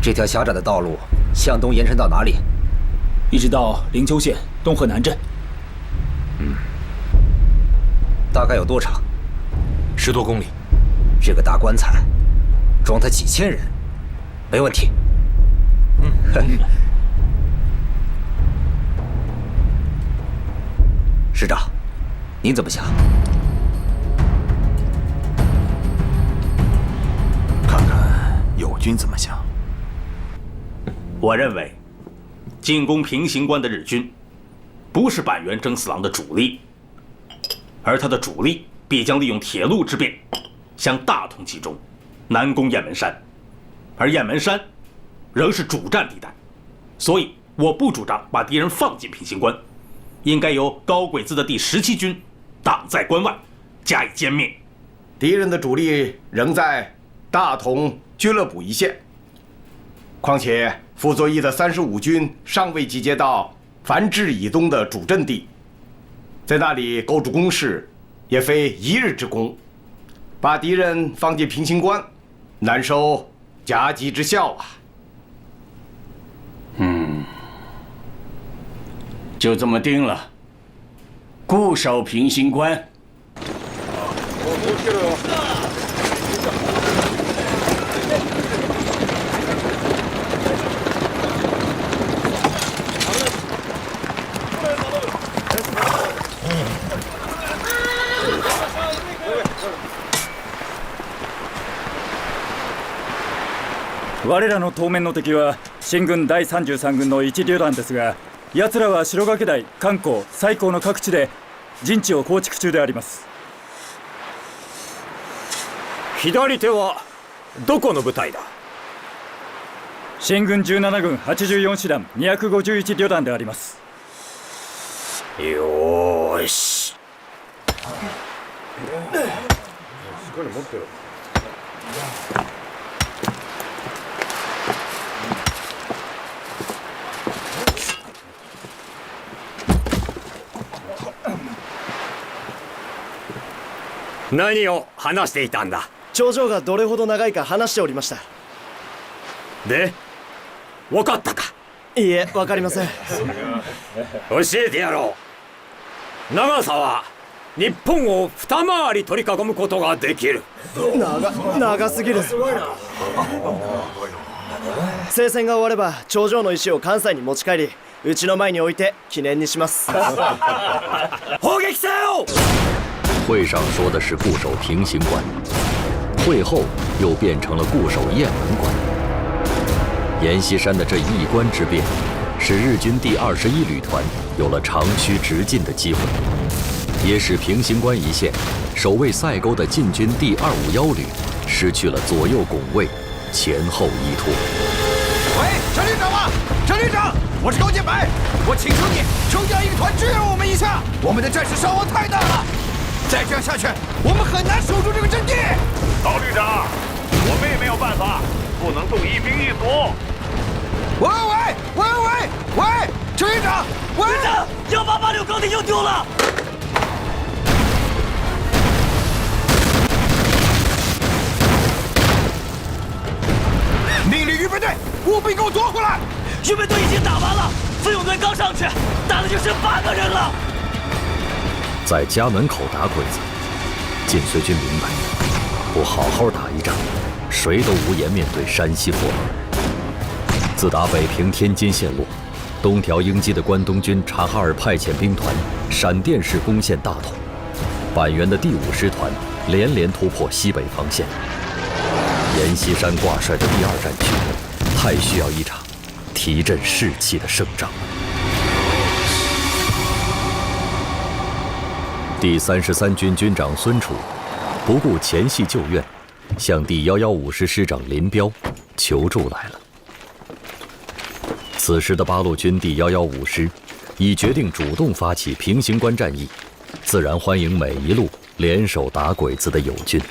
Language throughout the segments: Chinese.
这条狭窄的道路向东延伸到哪里？一直到灵丘县东河南镇。大概有多长？10多公里。这个大棺材装他几千人，没问题。师长，您怎么想？看看友军怎么想。我认为，进攻平型关的日军，不是板垣征四郎的主力，而他的主力必将利用铁路之便，向大同集中，南攻雁门山，而雁门山仍是主战地带，所以我不主张把敌人放进平型关，应该由高贵子的第17军挡在关外，加以歼灭。敌人的主力仍在大同俱乐部一线，况且傅作义的35军尚未集结到樊志以东的主阵地，在那里构筑工事，也非一日之功。把敌人放进平型关，难收夹击之效啊！就这么定了，固守平型关。我らの当面の敵は新軍第33軍の一旅団ですが、奴らは白崖台、漢光、西高の各地で陣地を構築中であります。左手はどこの部隊だ？新軍17軍84師団251旅団であります。よーし。何を話していたんだ？頂上がどれほど長いか話しておりました。で、分かったか？いいえ、分かりません。教えてやろう。長さは日本を二回り取り囲むことができる。長すぎる。聖戦が終われば頂上の石を関西に持ち帰り、うちの前に置いて记念にします。砲撃せよ！会上说的是固守平型关，会后又变成了固守雁门关。阎锡山的这一关之变，使日军第21旅团有了长驱直进的机会，也使平型关一线守卫塞沟的晋军第251旅失去了左右拱卫、前后依托。喂，陈旅长啊，陈旅长，我是高建白，我请求你抽调一个团支援我们一下，我们的战士伤亡太大了。再这样下去，我们很难守住这个阵地。高旅长，我们也没有办法，不能动一兵一卒。喂，陈旅长，喂，1886钢铁又丢了。命令预备队务必给我夺回来。预备队已经打完了，奋勇队刚上去，打的就剩8个人了。在家门口打鬼子，晋绥军明白，不好好打一仗，谁都无颜面对山西佛尔。自打北平天津陷落，东条英机的关东军察哈尔派遣兵团闪电式攻陷大同，板垣的第5师团连连突破西北防线。阎锡山挂帅的第2战区，太需要一场提振士气的胜仗。第33军军长孙楚不顾前系旧怨，向第115师师长林彪求助来了。此时的八路军第115师已决定主动发起平型关战役，自然欢迎每一路联手打鬼子的友军。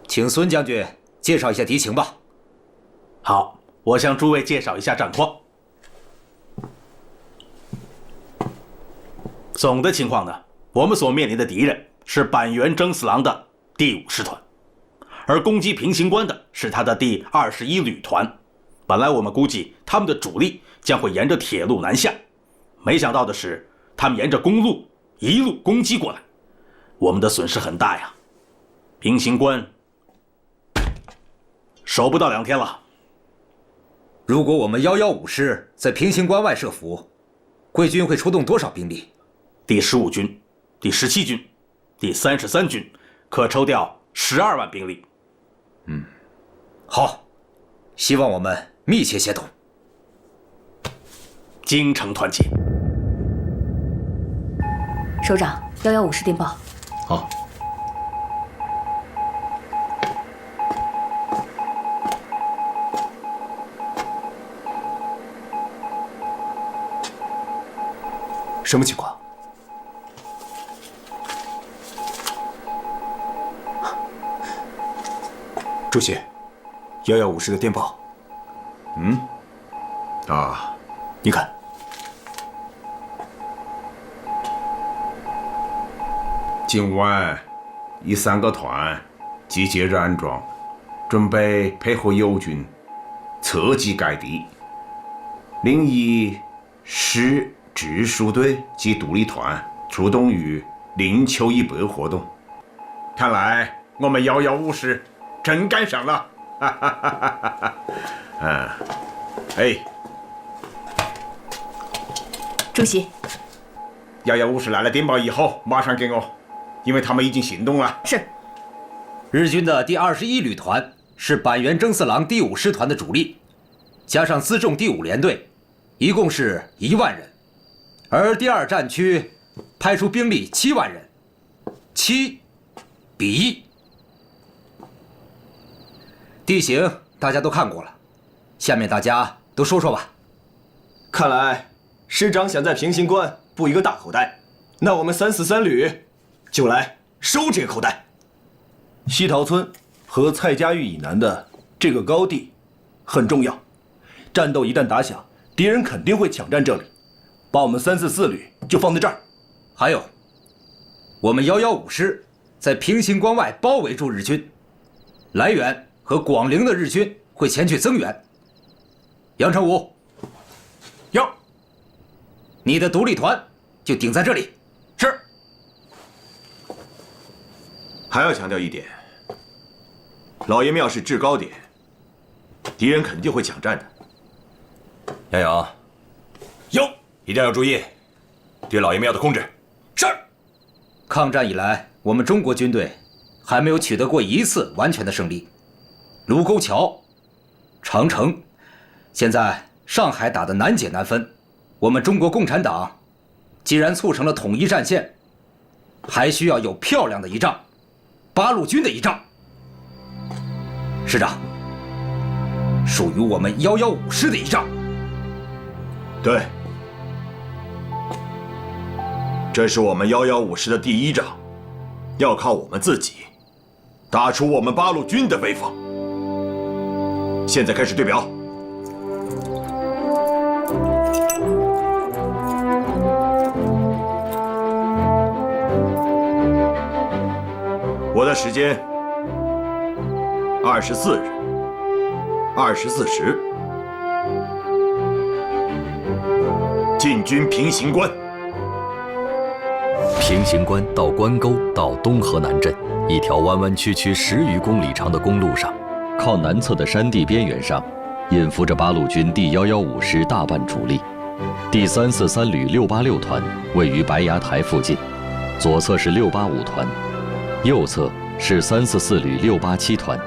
请孙将军介绍一下敌情吧。好，我向诸位介绍一下战况。总的情况呢，我们所面临的敌人是板垣征四郎的第5师团，而攻击平型关的是他的第21旅团。本来我们估计他们的主力将会沿着铁路南下，没想到的是，他们沿着公路一路攻击过来，我们的损失很大呀。平型关守不到2天了。如果我们115师在平型关外设伏，贵军会出动多少兵力？第15军、第17军、第33军可抽调12万兵力。好，希望我们密切协同，精诚团结。首长，115师电报。好。什么情况？主席，115师的电报。你看，今晚以3个团集结燃装，准备配合友军侧击该地。另一师直属队及独立团出动于林丘以北活动。看来我们115师真赶上了！主席，115师来了电报以后，马上给我，因为他们已经行动了。是。日军的第21旅团是板垣征四郎第5师团的主力，加上辎重第5联队，一共是1万人。而第2战区派出兵力7万人，7比1。地形大家都看过了，下面大家都说说吧。看来师长想在平型关布一个大口袋，那我们343旅就来收这个口袋。西桃村和蔡家峪以南的这个高地很重要，战斗一旦打响，敌人肯定会抢占这里，把我们344旅就放在这儿。还有，我们115师在平型关外包围住日军，来源和广陵的日军会前去增援。杨成武，有，你的独立团就顶在这里。是。还要强调一点，老爷庙是制高点，敌人肯定会抢占的。杨勇，有，一定要注意对老爷庙的控制。是。抗战以来，我们中国军队还没有取得过一次完全的胜利。卢沟桥、长城，现在上海打得难解难分。我们中国共产党既然促成了统一战线，还需要有漂亮的仪仗，八路军的仪仗。师长，属于我们115师的仪仗。对，这是我们115师的第1仗，要靠我们自己打出我们八路军的威风。现在开始对表。我的时间24日24时进军平型关。平型关到关沟到东河南镇，一条弯弯曲曲10余公里长的公路上，靠南侧的山地边缘上，隐伏着八路军第115师大半主力。第343旅686团位于白崖台附近，左侧是685团，右侧是344旅687团，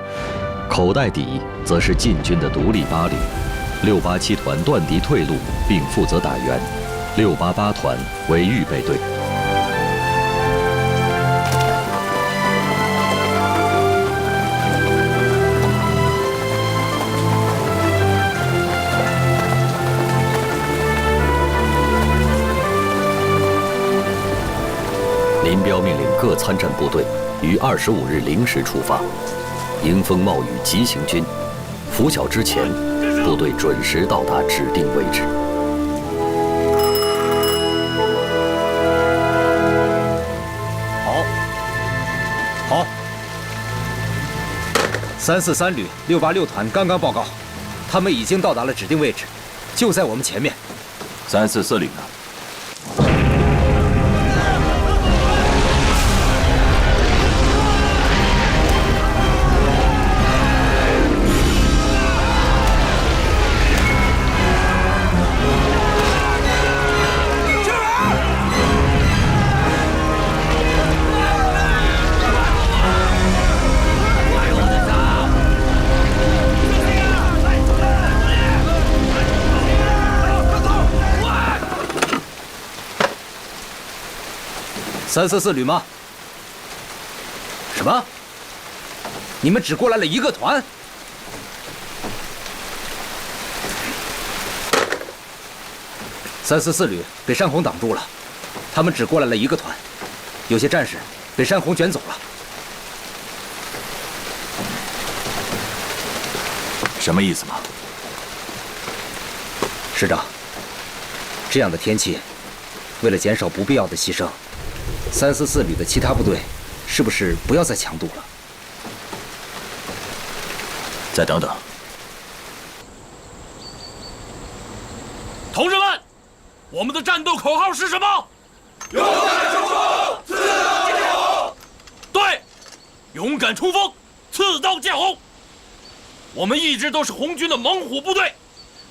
口袋底则是晋军的独立8旅。687团断敌退路，并负责打援；688团为预备队。林彪命令各参战部队于25日0时出发，迎风冒雨急行军，拂晓之前，部队准时到达指定位置。好， 343旅686团刚刚报告，他们已经到达了指定位置，就在我们前面。344旅呢？344旅吗？什么？你们只过来了一个团？344旅被山洪挡住了，他们只过来了一个团，有些战士被山洪卷走了。什么意思吗？师长，这样的天气，为了减少不必要的牺牲，344旅的其他部队是不是不要再强渡了？再等等。同志们，我们的战斗口号是什么？勇敢冲锋，刺刀见红。对，勇敢冲锋，刺刀见红。我们一直都是红军的猛虎部队，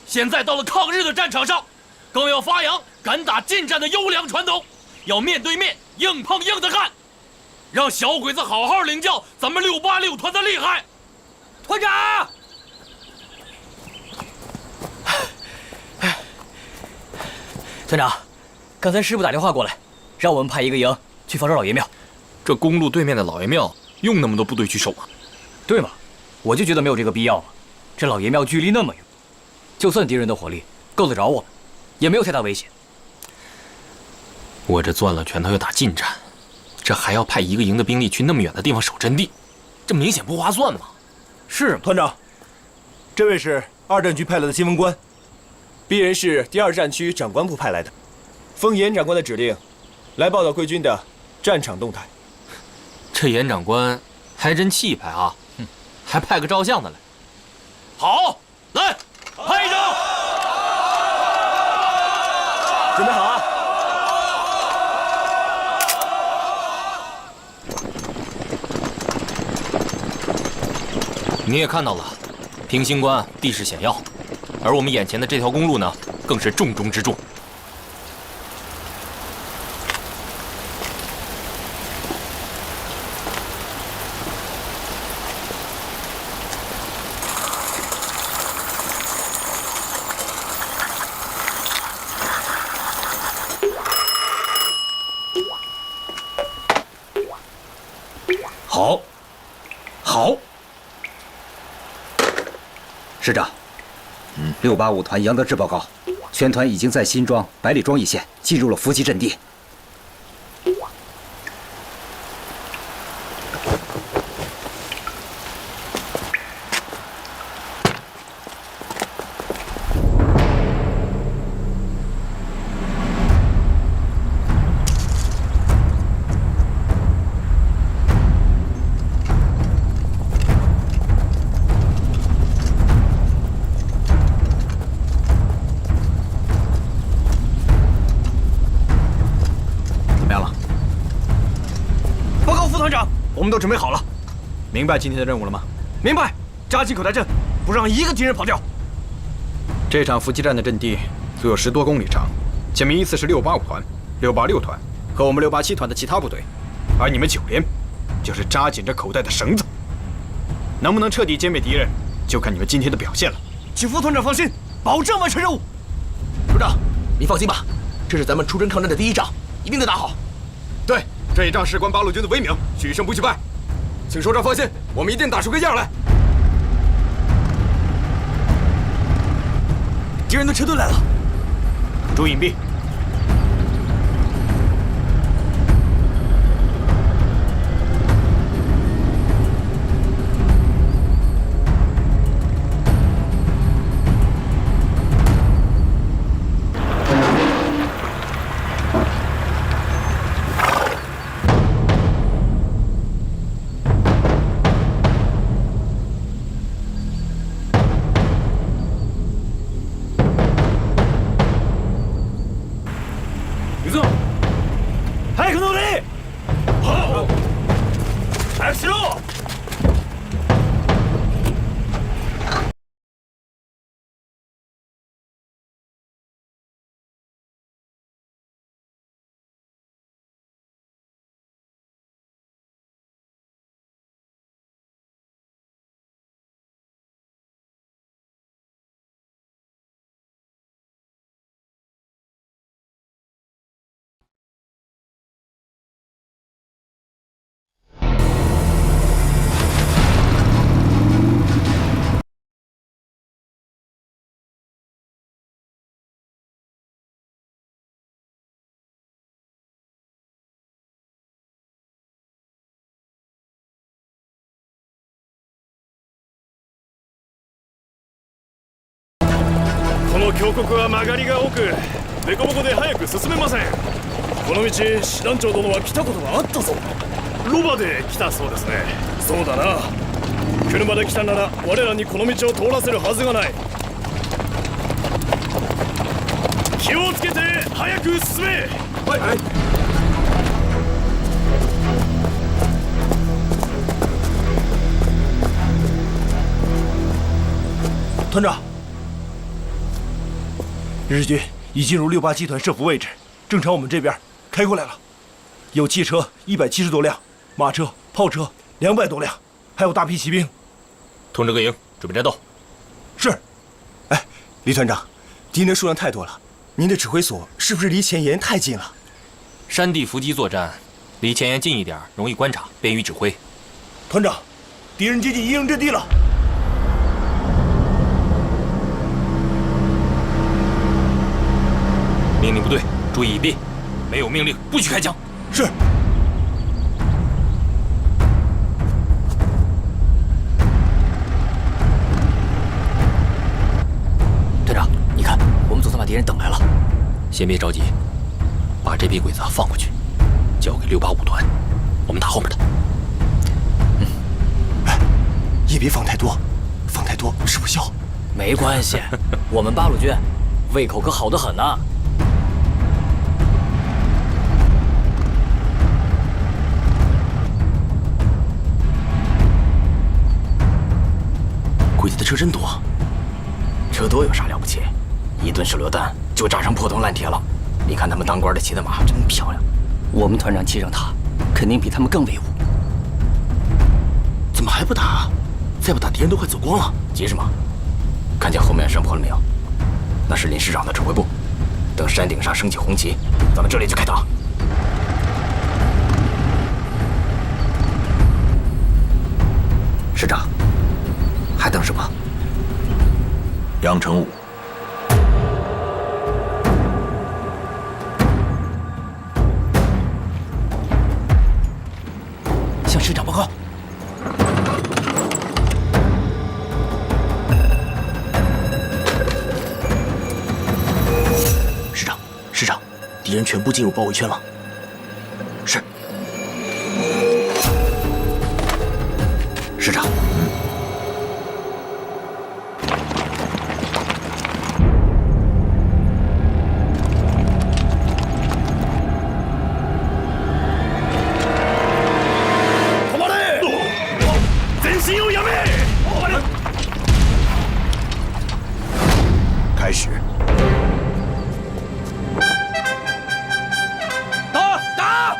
现在到了抗日的战场上，更要发扬敢打近战的优良传统，要面对面硬碰硬的干，让小鬼子好好领教咱们686团的厉害。团长，团长，刚才师部打电话过来，让我们派一个营去防守老爷庙。这公路对面的老爷庙用那么多部队去守吗？对嘛，我就觉得没有这个必要嘛。这老爷庙距离那么远，就算敌人的火力够得着我们，也没有太大危险。我这攥了拳头要打近战，这还要派一个营的兵力去那么远的地方守阵地，这明显不划算嘛。是团长，这位是2战区派来的新闻官，鄙人是第2战区长官部派来的，奉严长官的指令，来报道贵军的战场动态。这严长官还真气派啊，还派个照相的来。好，来，拍一张。准备好啊！你也看到了，平型关地势险要，而我们眼前的这条公路呢，更是重中之重。好，好。师长，685团杨德志报告，全团已经在新庄、百里庄一线进入了伏击阵地。我们都准备好了，明白今天的任务了吗？明白，扎紧口袋阵，不让一个敌人跑掉。这场伏击战的阵地足有10多公里长，前面依次是685团、686团和我们687团的其他部队，而你们9连就是扎紧着口袋的绳子。能不能彻底歼灭敌人，就看你们今天的表现了。请副团长放心，保证完成任务。首长，你放心吧，这是咱们出征抗战的第1仗，一定得打好。对。这一仗事关八路军的威名，许胜不许败。请首长放心，我们一定打出个样来。敌人的车队来了，注意隐蔽。この峡谷は曲がりが多く凸凹で早く進めません。この道師団長殿は来たことがあったそうだ。ロバで来たそうですね。そうだな。車で来たなら我らにこの道を通らせるはずがない。気をつけて早く進め。はいはい。团长，日军已进入68集团设伏位置，正朝我们这边开过来了。有汽车170多辆，马车、炮车200多辆，还有大批骑兵。通知各营准备战斗。是。哎，李团长，敌人数量太多了，您的指挥所是不是离前沿太近了？山地伏击作战，离前沿近一点，容易观察，便于指挥。团长，敌人接近一营阵地了。命令部队注意隐蔽，没有命令不许开枪。是。队长，你看，我们总算把敌人等来了。先别着急，把这批鬼子放过去，交给685团，我们打后面的。哎，也别放太多，放太多吃不消。没关系，我们八路军胃口可好得很呢。鬼子的车真多，车多有啥了不起？一顿手榴弹就炸成破铜烂铁了。你看他们当官的骑的马真漂亮，我们团长骑上它，肯定比他们更威武。怎么还不打？再不打，敌人都快走光了。急什么？看见后面山坡了没有？那是林师长的指挥部。等山顶上升起红旗，咱们这里就开打。师长，还等什么？杨成武，向师长报告。师长，敌人全部进入包围圈了。是。师长。开始。打！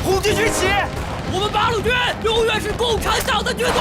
红军崛起！我们八路军永远是共产党的军队。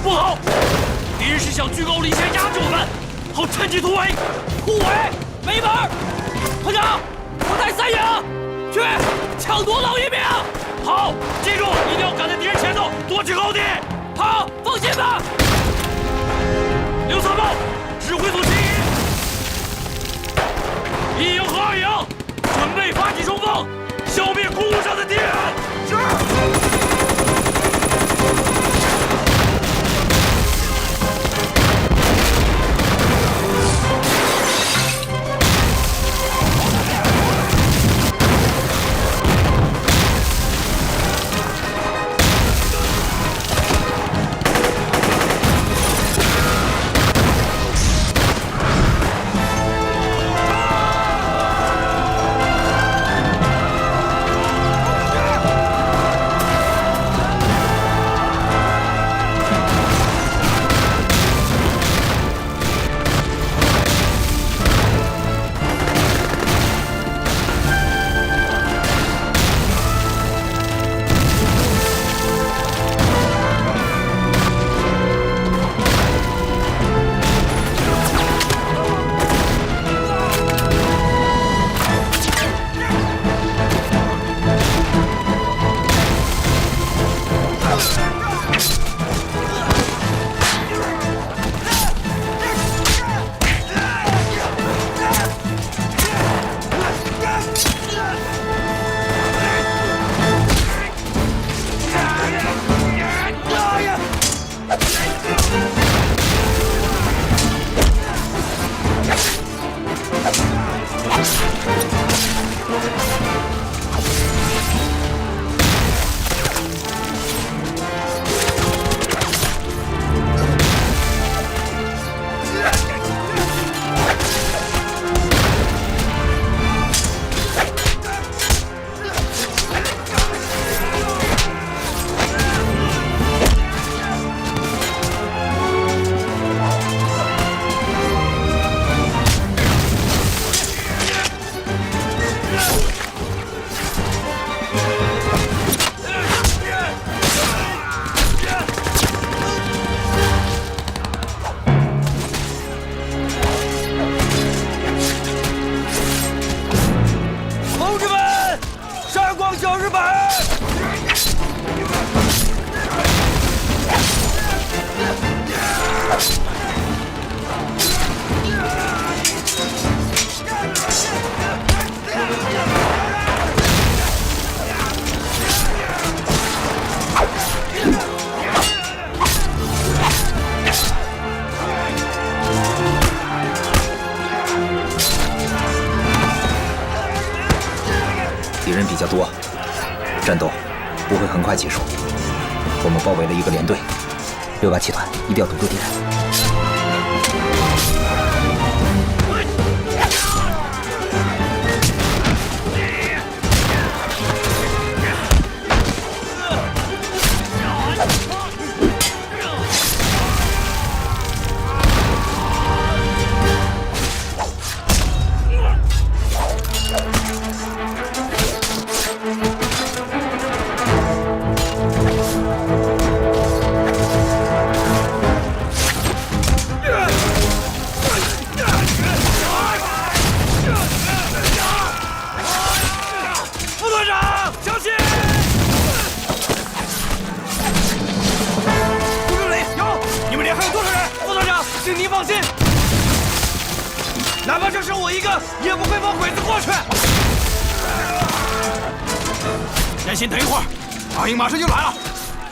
不好！敌人是想居高临下压制我们，好趁机突围。突围，没门儿！团长，我带三营去抢夺老爷饼。好，记住一定要赶在敌人前头，夺取高地。好，放心吧。刘三豹，指挥组其一，一营和二营准备发起冲锋，消灭公路上的敌人。是。敌人比较多，战斗不会很快结束。我们包围了一个连队，687团一定要堵住敌人。请您放心，哪怕就剩我一个，也不会放鬼子过去。先等一会儿，二营马上就来了。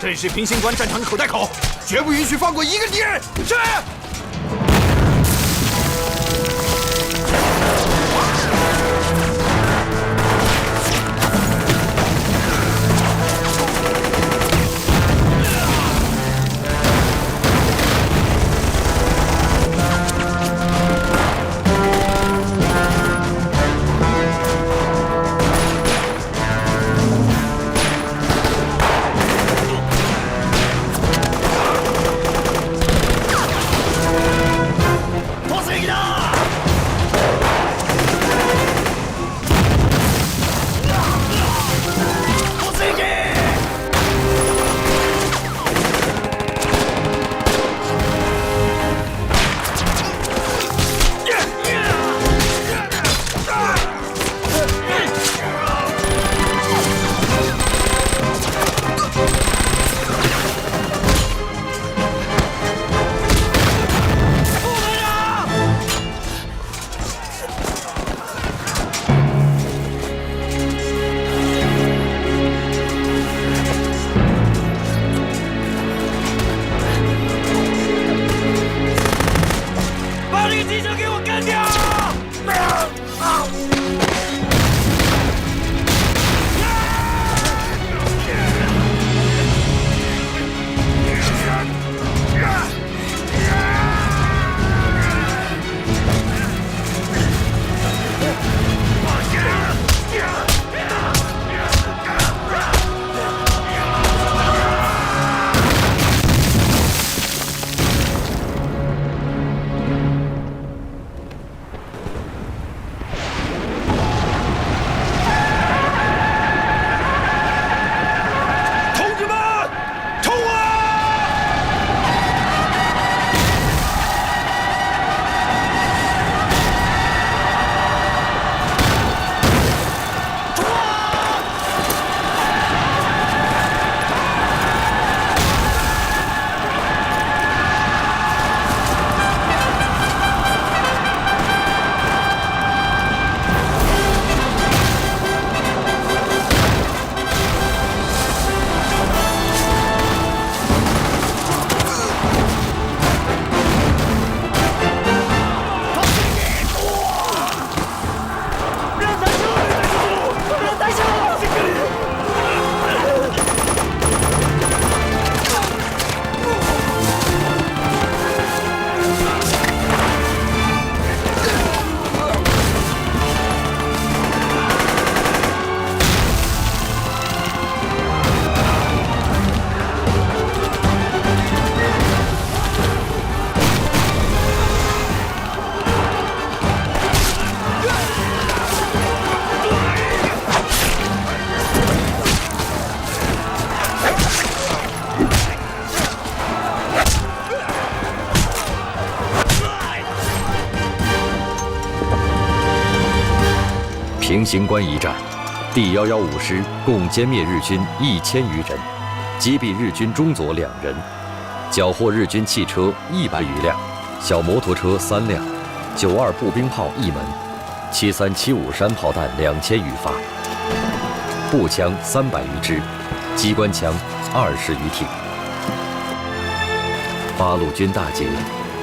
这里是平型关战场口袋口，绝不允许放过一个敌人。是。平型关一战，第115师共歼灭日军1000余人，击毙日军中佐2人，缴获日军汽车100余辆，小摩托车3辆，92步兵炮1门，7375山炮弹2000余发，步枪300余支，机关枪20余挺。八路军大捷，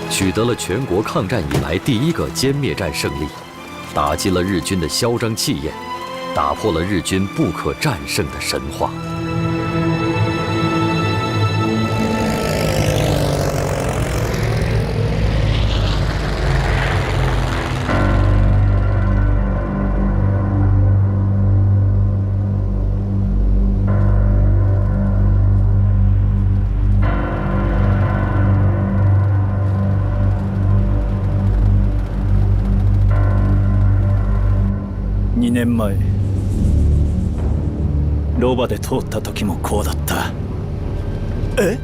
取得了全国抗战以来第一个歼灭战胜利，打击了日军的嚣张气焰，打破了日军不可战胜的神话。2年前ロバで通った時もこうだった。え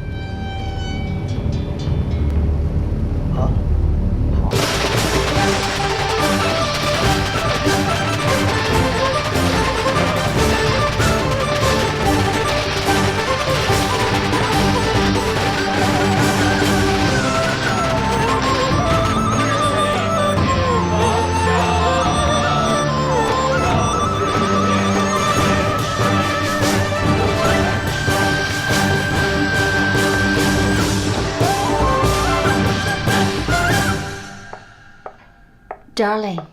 ？Darling，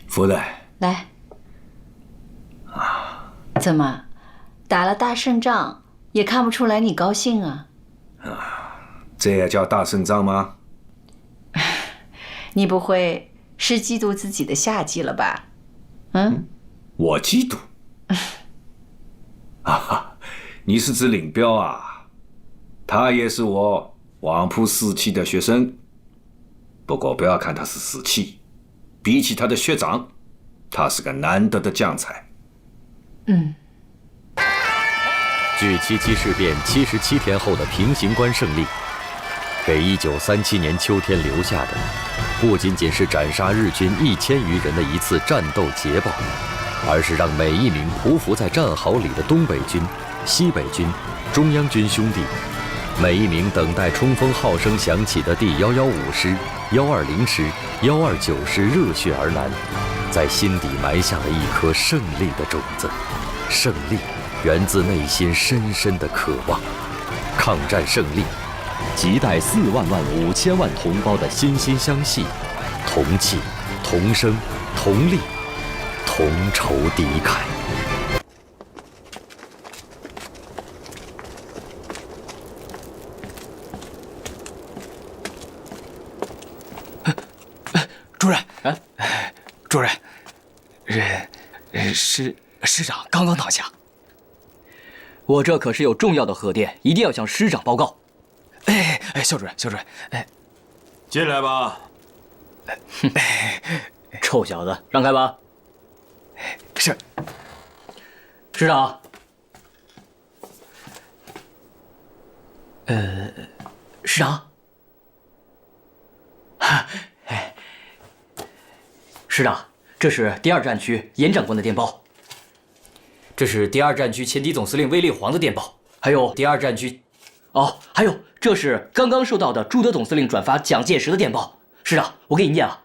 夫人，来。怎么，打了大胜仗也看不出来你高兴啊？这也叫大胜仗吗？你不会是嫉妒自己的下级了吧？嗯？我嫉妒？你是指领彪啊？他也是我黄埔4期的学生。不过不要看他是死气，比起他的学长，他是个难得的将才。距77事变77天后的平型关胜利，给1937年秋天留下的，不仅仅是斩杀日军1000余人的一次战斗捷报，而是让每一名匍匐在战壕里的东北军、西北军、中央军兄弟，每一名等待冲锋号声响起的第115师、120师、129师热血而南，在心底埋下了一颗胜利的种子。胜利源自内心深深的渴望。抗战胜利，亟待4万万5千万同胞的心心相系，同气、同声、同力、同仇敌忾。主任，主任，师长刚刚倒下。我这可是有重要的核电，一定要向师长报告。肖主任，进来吧。臭小子，让开吧。是。师长。师长。师长，这是第2战区严长官的电报。这是第2战区前敌总司令卫立煌的电报，还有第2战区，还有这是刚刚收到的朱德总司令转发蒋介石的电报。师长，我给你念啊。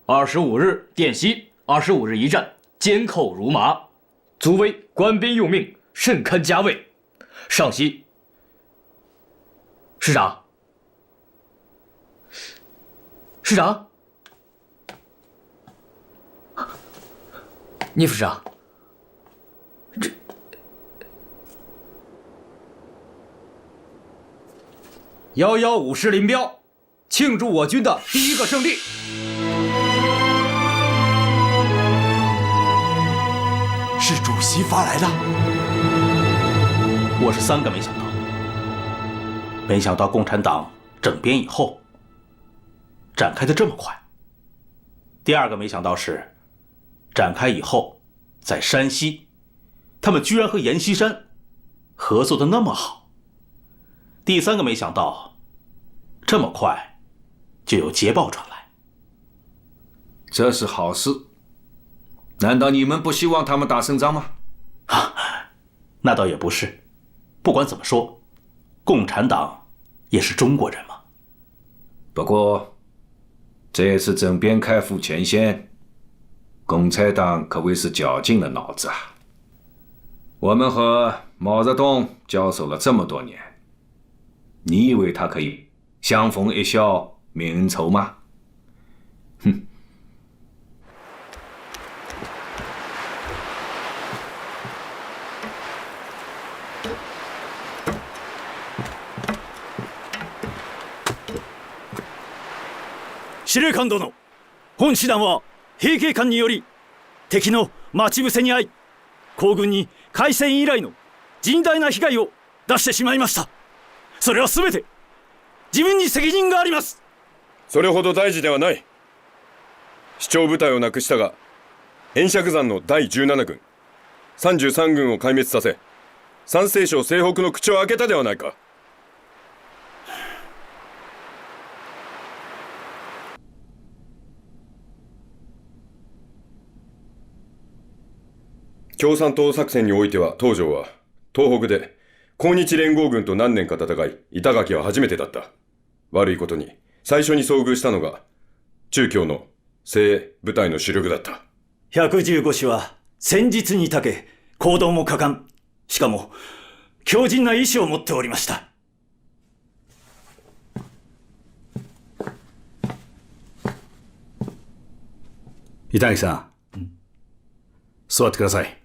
25日电西，25日一战，监寇如麻，卒为官兵用命，甚堪加位。上西。师长。师长。聂副师长，115师林彪庆祝我军的第一个胜利。是主席发来的。我是3个没想到，没想到共产党整编以后展开的这么快。第2个没想到是展开以后，在山西，他们居然和阎锡山合作的那么好。第3个没想到，这么快就有捷报传来。这是好事。难道你们不希望他们打胜仗吗？那倒也不是。不管怎么说，共产党也是中国人嘛。不过，这次政变开赴前线，共产党可谓是绞尽了脑子啊。我们和毛泽东交手了这么多年，你以为他可以相逢一笑泯恩仇吗？哼！司令官殿、本師団は平家間により敵の待ち伏せに遭い、皇軍に開戦以来の甚大な被害を出してしまいました。それは全て自分に責任があります。それほど大事ではない。主張部隊をなくしたが、延釈山の第17軍、33軍を壊滅させ、山西省西北の口を開けたではないか。共産党作戦においては東條は東北で抗日連合軍と何年か戦い、板垣は初めてだった。悪いことに最初に遭遇したのが中共の精鋭部隊の主力だった。115師は戦術に長け、行動も果敢、しかも強靭な意志を持っておりました。板垣さん、座ってください。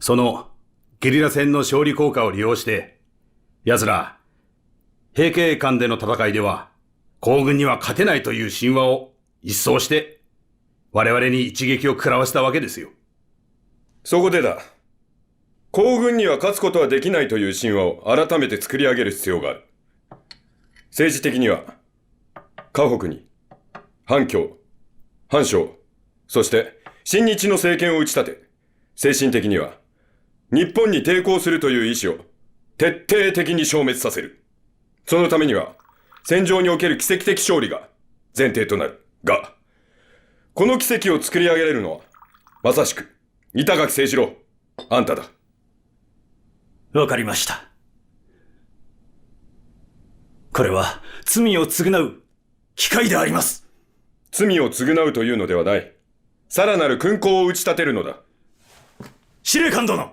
そのゲリラ戦の勝利効果を利用して、奴ら、平家間での戦いでは、皇軍には勝てないという神話を一掃して、我々に一撃を食らわせたわけですよ。そこでだ。皇軍には勝つことはできないという神話を改めて作り上げる必要がある。政治的には、河北に、反共、反省、そして親日の政権を打ち立て、精神的には、日本に抵抗するという意志を徹底的に消滅させる。そのためには、戦場における奇跡的勝利が前提となる。が、この奇跡を作り上げれるのは、まさしく、板垣清次郎、あんただ。わかりました。これは罪を償う機会であります。罪を償うというのではない。さらなる勲功を打ち立てるのだ。司令官殿、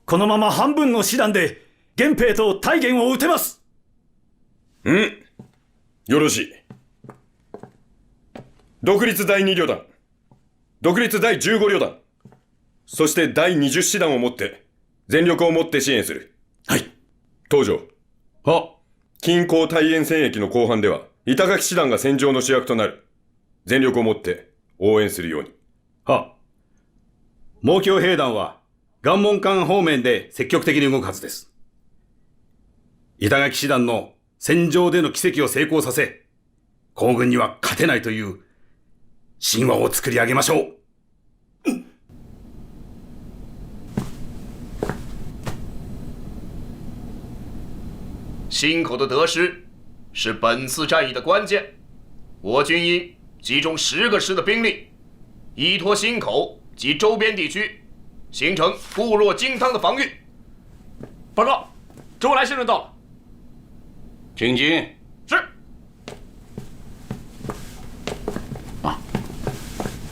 このまま半分の師団で源平と大元を討てます。よろしい。独立第2旅団、独立第15旅団、そして第20師団をもって全力をもって支援する。はい。東條。近郊大燕戦役の後半では板垣師団が戦場の主役となる。全力をもって応援するように。毛強兵団は岩門関方面で積極的に動くはずです。板垣師団の戦場での奇跡を成功させ、皇軍には勝てないという神話を作り上げましょう。忻口的得失是本次战役的关键。我军应集中10个师的兵力，依托忻口及周边地区，形成固若金汤的防御。报告，周来先生到了。请进。是。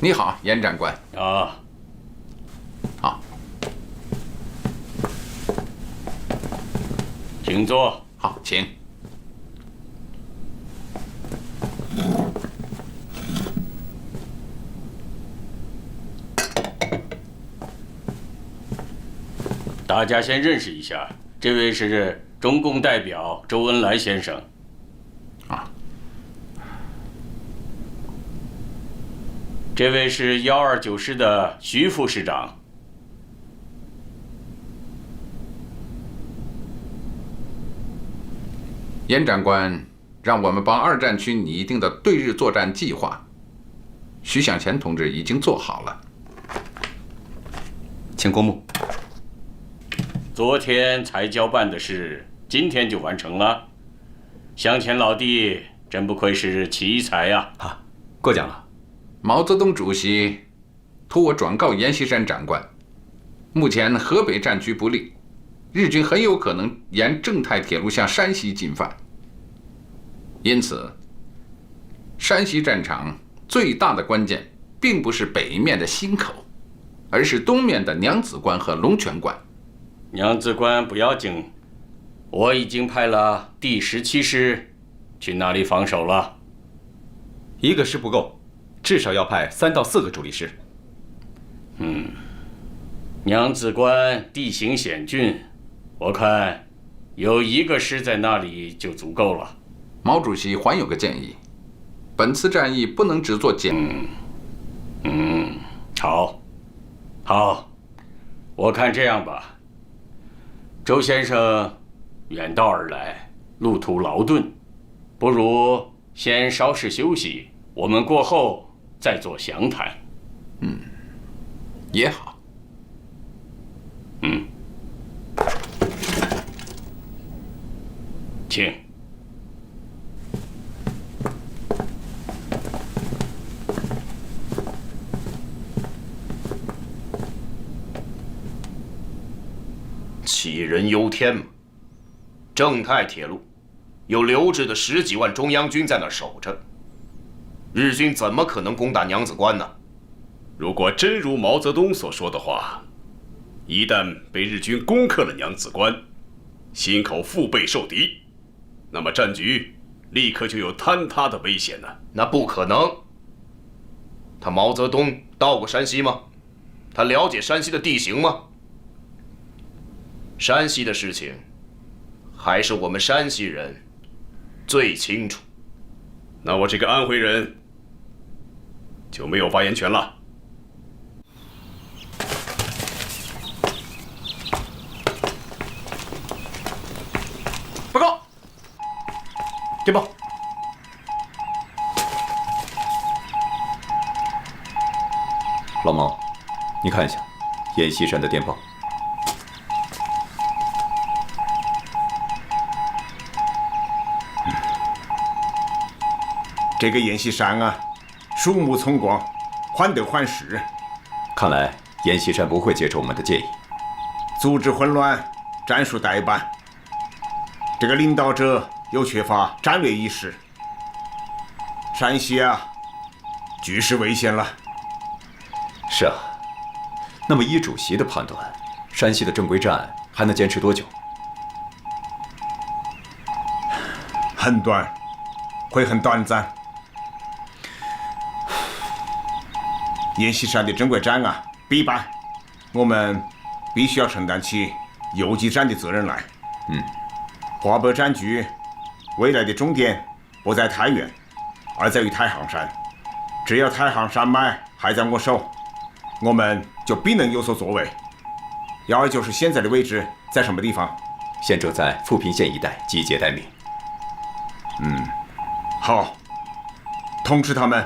你好，严长官。好，请坐。好，请。大家先认识一下，这位是中共代表周恩来先生。这位是129师的徐副师长。严长官让我们帮2战区拟定的对日作战计划，徐向前同志已经做好了，请过目。昨天才交办的事，今天就完成了。向前老弟，真不愧是奇才呀！过奖了。毛泽东主席托我转告阎锡山长官，目前河北战局不利，日军很有可能沿正太铁路向山西进犯。因此，山西战场最大的关键并不是北面的忻口，而是东面的娘子关和龙泉关。娘子关不要紧，我已经派了第17师去那里防守了。1个师不够，至少要派3到4个主力师。娘子关地形险峻，我看有1个师在那里就足够了。毛主席还有个建议，本次战役不能只做简。好，我看这样吧，周先生远道而来，路途劳顿，不如先稍事休息，我们过后再做详谈。也好。请。杞人忧天嘛！正太铁路有留置的10几万中央军在那儿守着，日军怎么可能攻打娘子关呢？如果真如毛泽东所说的话，一旦被日军攻克了娘子关，忻口腹背受敌，那么战局立刻就有坍塌的危险了。那不可能。他毛泽东到过山西吗？他了解山西的地形吗？山西的事情，还是我们山西人最清楚。那我这个安徽人就没有发言权了。报告，电报。老毛，你看一下阎锡山的电报。这个阎锡山啊，鼠目寸光，患得患失。看来阎锡山不会接受我们的建议。组织混乱，战术怠办，这个领导者又缺乏战略意识。山西啊，局势危险了。是啊，那么依主席的判断，山西的正规战还能坚持多久？很短，会很短暂。阎锡山的正规战啊，必败，我们必须要承担起游击战的责任来。华北战局未来的重点不在太原，而在于太行山。只要太行山脉还在我手，我们就必能有所作为。要而就是现在的位置在什么地方？现正在富平县一带集结待命。好，通知他们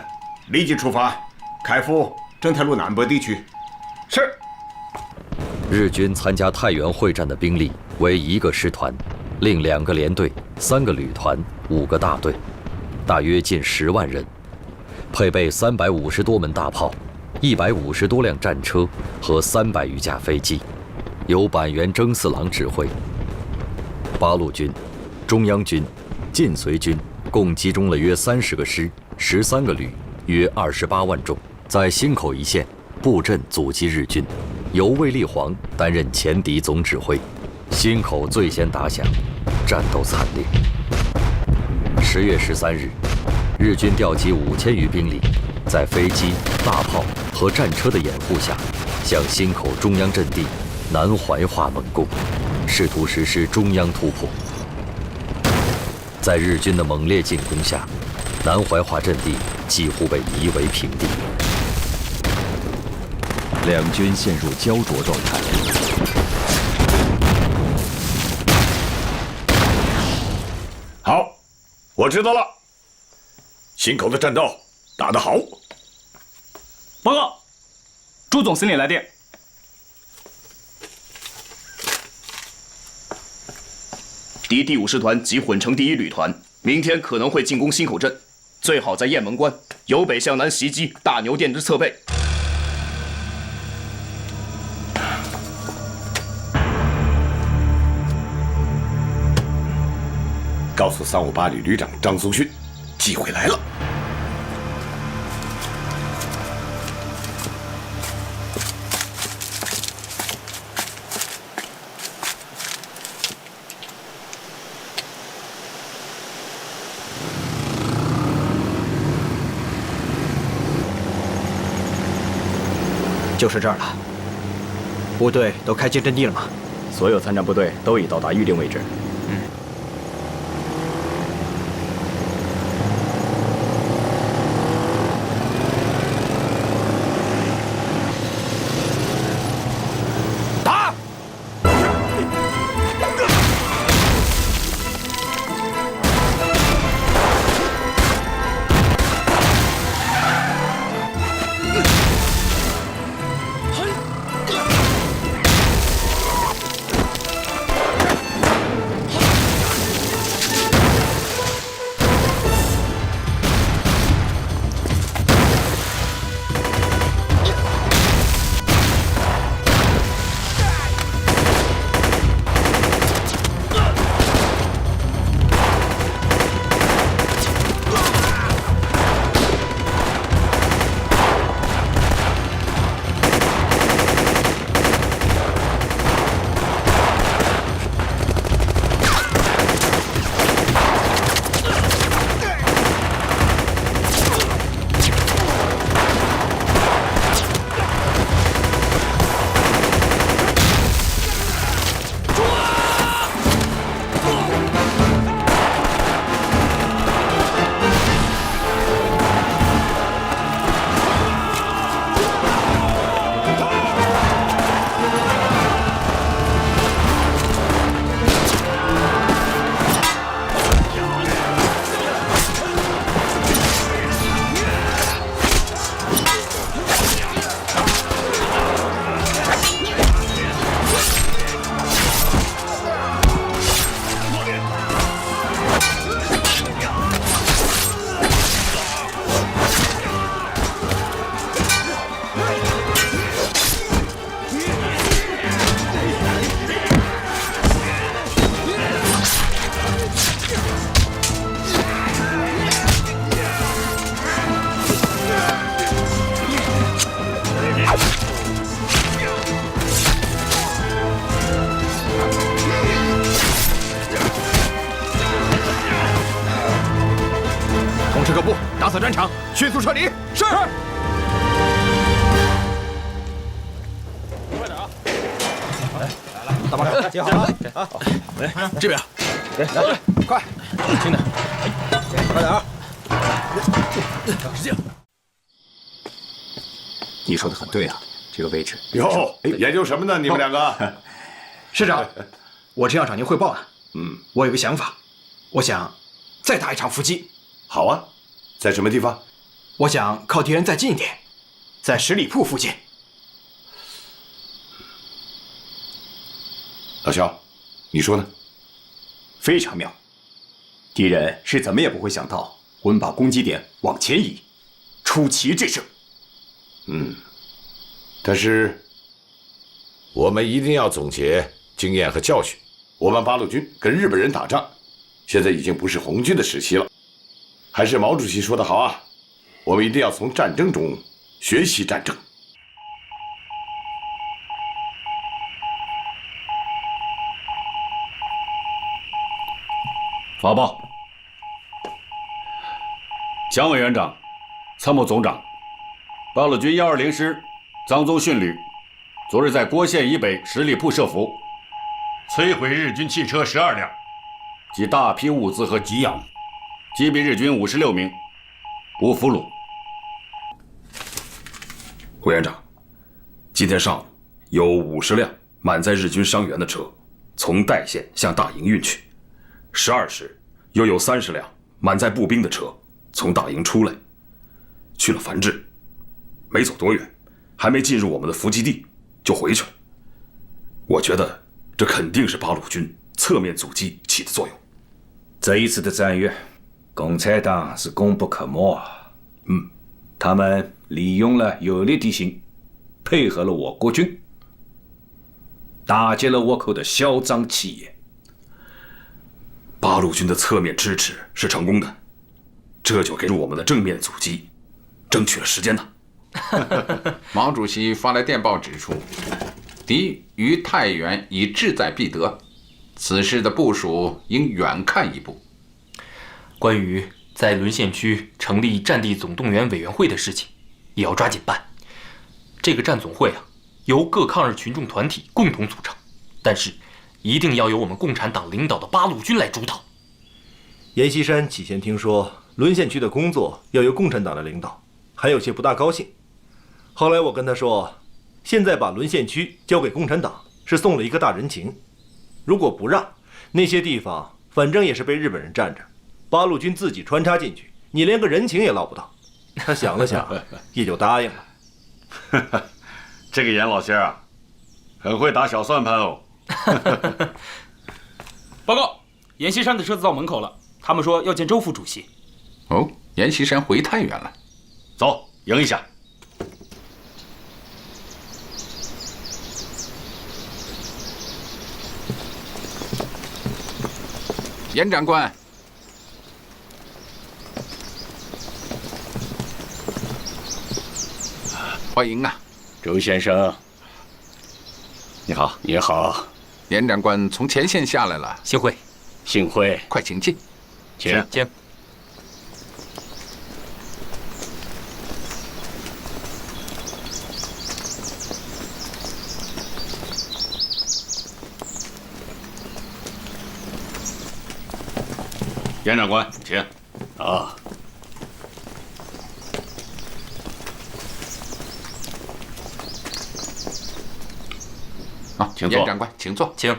立即出发，开赴正太路南北地区。是。日军参加太原会战的兵力为1个师团，另2个连队、3个旅团、5个大队，大约近10万人，配备350多门大炮、150多辆战车和300余架飞机，由板垣征四郎指挥。八路军、中央军、晋绥军共集中了约30个师、13个旅，约28万众，在忻口一线布阵阻击日军，由卫立煌担任前敌总指挥。忻口最先打响，战斗惨烈。10月13日，日军调集5000余兵力，在飞机、大炮和战车的掩护下，向忻口中央阵地南怀化猛攻，试图实施中央突破。在日军的猛烈进攻下，南怀化阵地几乎被夷为平地。两军陷入焦灼状态。好，我知道了。忻口的战斗打得好。报告，朱总司令来电。敌第50团及混成第1旅团明天可能会进攻新口镇，最好在雁门关由北向南袭击大牛店之侧背。告诉358旅旅长张宗逊，机会来了。就是这儿了。部队都开进阵地了吗？所有参战部队都已到达预定位置。打！各部打扫战场，迅速撤离。是。快点啊！来，大马接好了。好，来这边。来，快，轻点，快点啊！使劲。你说的很对啊，这个位置。哟，研究什么呢？你们两个？师长，我正要找您汇报呢。我有个想法，我想再打一场伏击。好啊，在什么地方？我想靠敌人再近一点，在十里铺附近。老肖，你说呢？非常妙，敌人是怎么也不会想到我们把攻击点往前移，出奇制胜。但是我们一定要总结经验和教训。我们八路军跟日本人打仗，现在已经不是红军的时期了。还是毛主席说的好啊，我们一定要从战争中学习战争。发报，蒋委员长、参谋总长，八路军120师张宗逊旅昨日在郭县以北十里铺设伏，摧毁日军汽车12辆及大批物资和给养，击毙日军56名，无俘虏。委员长，今天上午有50辆满载日军伤员的车从代县向大营运去，12时又有30辆满载步兵的车从大营出来，去了樊志，没走多远，还没进入我们的伏击地就回去了。我觉得这肯定是八路军侧面阻击起的作用。这一次的战役，共产党是功不可没啊。他们利用了有利地形，配合了我国军，打击了倭寇的嚣张气焰。八路军的侧面支持是成功的，这就给我们的正面阻击争取了时间呢。毛主席发来电报指出，敌于太原已志在必得，此事的部署应远看一步。关于在沦陷区成立战地总动员委员会的事情，也要抓紧办。这个战总会由各抗日群众团体共同组成，但是一定要由我们共产党领导的八路军来主导。阎锡山起先听说沦陷区的工作要由共产党来领导，还有些不大高兴。后来我跟他说，现在把沦陷区交给共产党是送了一个大人情，如果不让，那些地方反正也是被日本人占着，八路军自己穿插进去，你连个人情也捞不到。他想了想，也就答应了。这个阎老仙啊，很会打小算盘哦。报告，阎锡山的车子到门口了，他们说要见周副主席。哦，阎锡山回太原了，走，迎一下。严长官，欢迎啊，周先生。你好，你好。严长官从前线下来了，幸会，幸会，快请进，请。严长官，请。啊。请坐。严长官，请坐。请。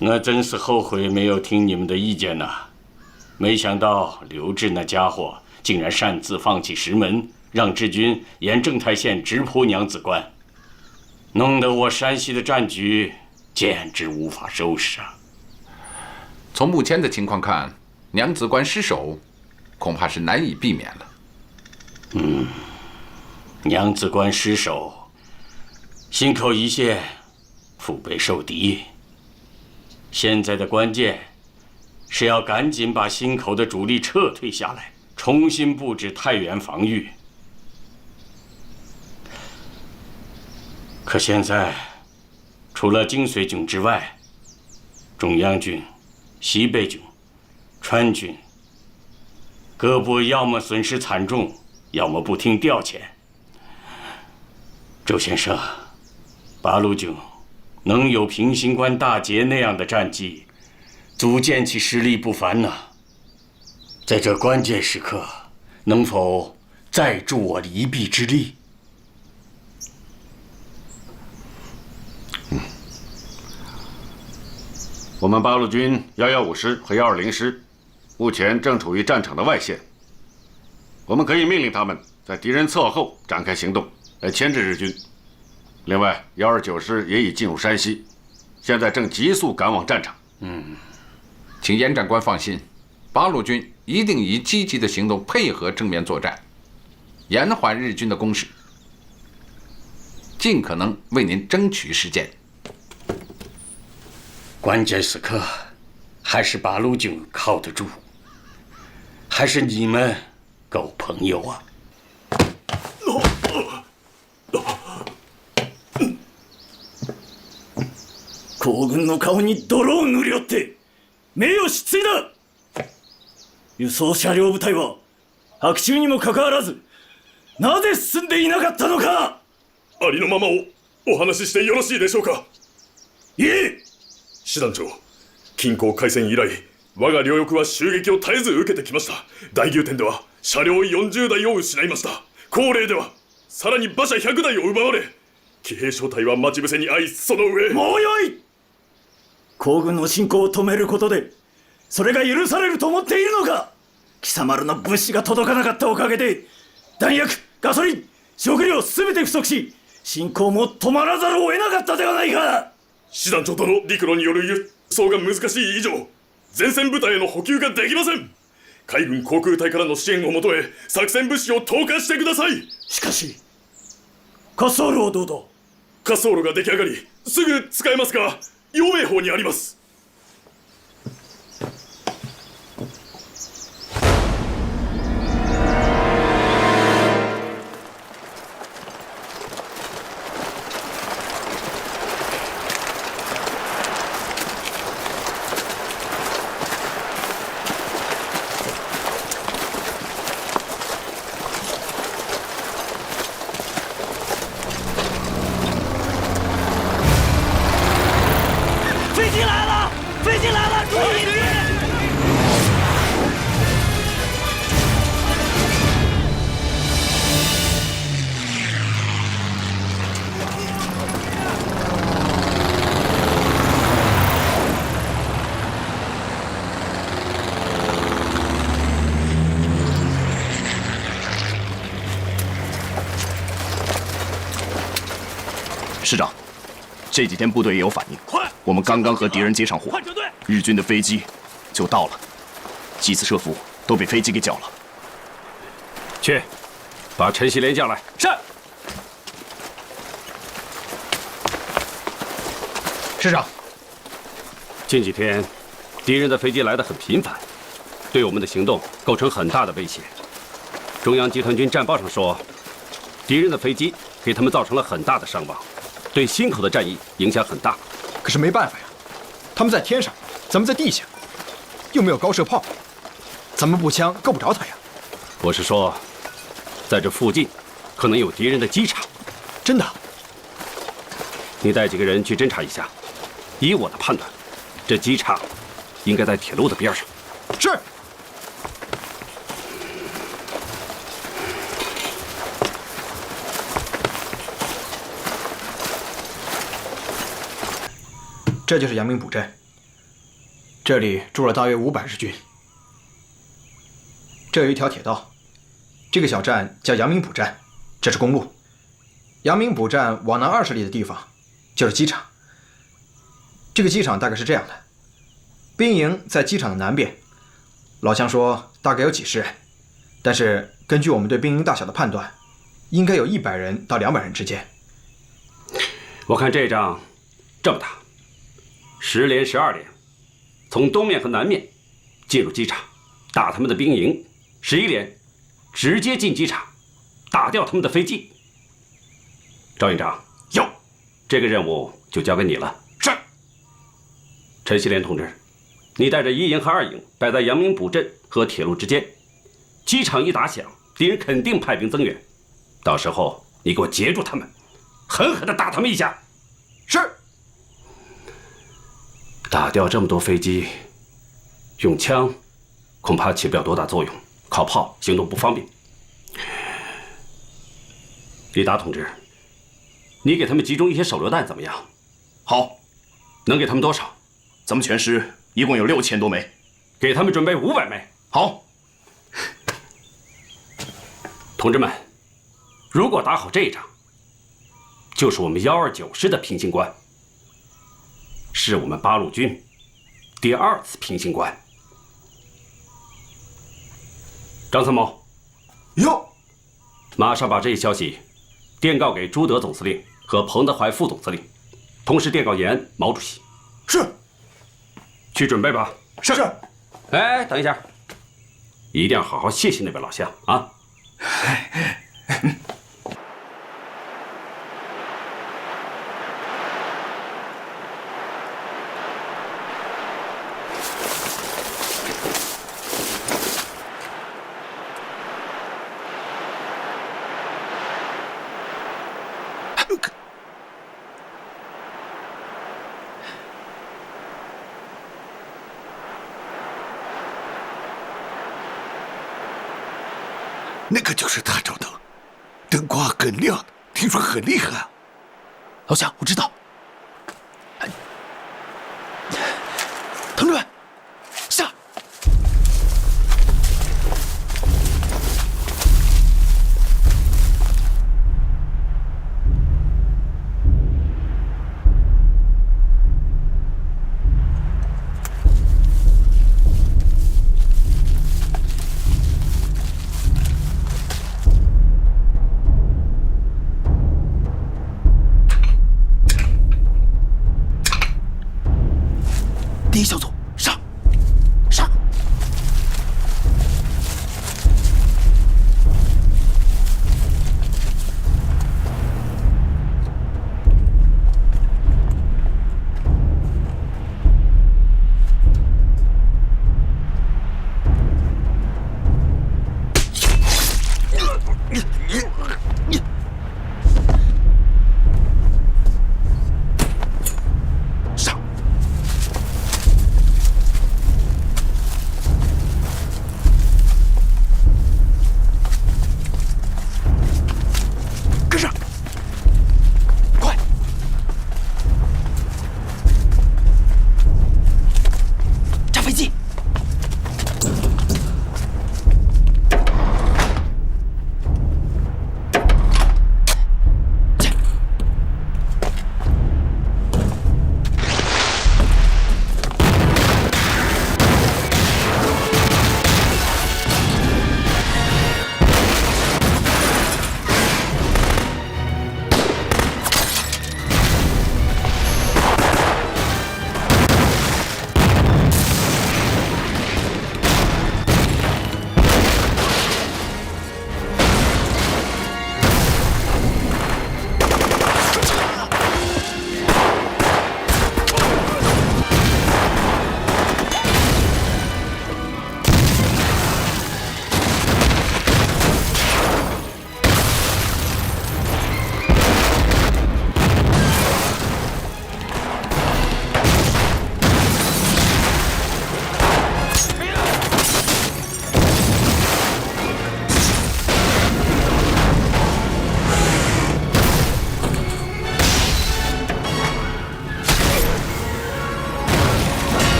我真是后悔没有听你们的意见呐！没想到刘志那家伙竟然擅自放弃石门，让志军沿正太线直扑娘子关，弄得我山西的战局简直无法收拾啊！从目前的情况看，娘子关失守恐怕是难以避免了。娘子关失守，忻口一线腹背受敌。现在的关键是要赶紧把忻口的主力撤退下来，重新布置太原防御。可现在，除了精髓军之外，中央军、西北军、川军各部要么损失惨重，要么不听调遣。周先生，八路军能有平型关大捷那样的战绩，足见其实力不凡呐。在这关键时刻，能否再助我一臂之力？我们八路军115师和120师目前正处于战场的外线，我们可以命令他们在敌人侧后展开行动，来牵制日军。另外，129师也已进入山西，现在正急速赶往战场。请严长官放心，八路军一定以积极的行动配合正面作战，延缓日军的攻势，尽可能为您争取时间。关键时刻，还是八路军靠得住，还是你们够朋友啊！皇軍の顔に泥を塗りおって名誉失墜だ。輸送車両部隊は白昼にもかかわらずなぜ進んでいなかったのか。ありのままをお話ししてよろしいでしょうか。いえ。師団長、近郊開戦以来我が両翼は襲撃を絶えず受けてきました。大牛店では車両40台を失いました。高麗ではさらに馬車100台を奪われ、騎兵小隊は待ち伏せに遭い、その上。もうよい。皇軍の侵攻を止めることでそれが許されると思っているのか。貴様らの物資が届かなかったおかげで弾薬、ガソリン、食料すべて不足し、進行も止まらざるを得なかったではないか。師団長との陸路による輸送が難しい以上、前線部隊への補給ができません。海軍航空隊からの支援を求め、作戦物資を投下してください。しかし、滑走路はどうだ？滑走路が出来上がり、すぐ使えますが、陽明峰にあります。师长，这几天部队也有反应。我们刚刚和敌人接上火，日军的飞机就到了，几次设伏都被飞机给搅了。去，把陈锡联叫来。是。师长，近几天敌人的飞机来得很频繁，对我们的行动构成很大的威胁。中央集团军战报上说，敌人的飞机给他们造成了很大的伤亡，对忻口的战役影响很大。可是没办法呀，他们在天上，咱们在地下，又没有高射炮，咱们步枪够不着他呀。我是说，在这附近可能有敌人的机场。真的？你带几个人去侦察一下。以我的判断，这机场应该在铁路的边上。是。这就是阳明堡镇，这里住了大约500日军。这有一条铁道，这个小站叫阳明堡站，这是公路。阳明堡站往南20里的地方就是机场。这个机场大概是这样的，兵营在机场的南边，老乡说大概有几十人，但是根据我们对兵营大小的判断，应该有100人到200人之间。我看这仗这么打，10连12连，从东面和南面进入机场，打他们的兵营；11连直接进机场，打掉他们的飞机。赵营长，有，这个任务就交给你了。是。陈锡联同志，你带着1营和2营摆在阳明堡镇和铁路之间，机场一打响，敌人肯定派兵增援，到时候你给我截住他们，狠狠地打他们一下。是。打掉这么多飞机，用枪恐怕起不了多大作用，靠炮行动不方便。李达同志，你给他们集中一些手榴弹怎么样？好。能给他们多少？咱们全师一共有6000多枚，给他们准备500枚。好。同志们，如果打好这一仗，就是我们129师的平型关，是我们八路军第2次平型关。张参谋，有，马上把这一消息电告给朱德总司令和彭德怀副总司令，同时电告延安毛主席。是。去准备吧。是。哎，等一下，一定要好好谢谢那位老乡啊。那个就是探照灯，灯光很亮的，听说很厉害啊。老乡，我知道。同志们，下！第一小组上，上。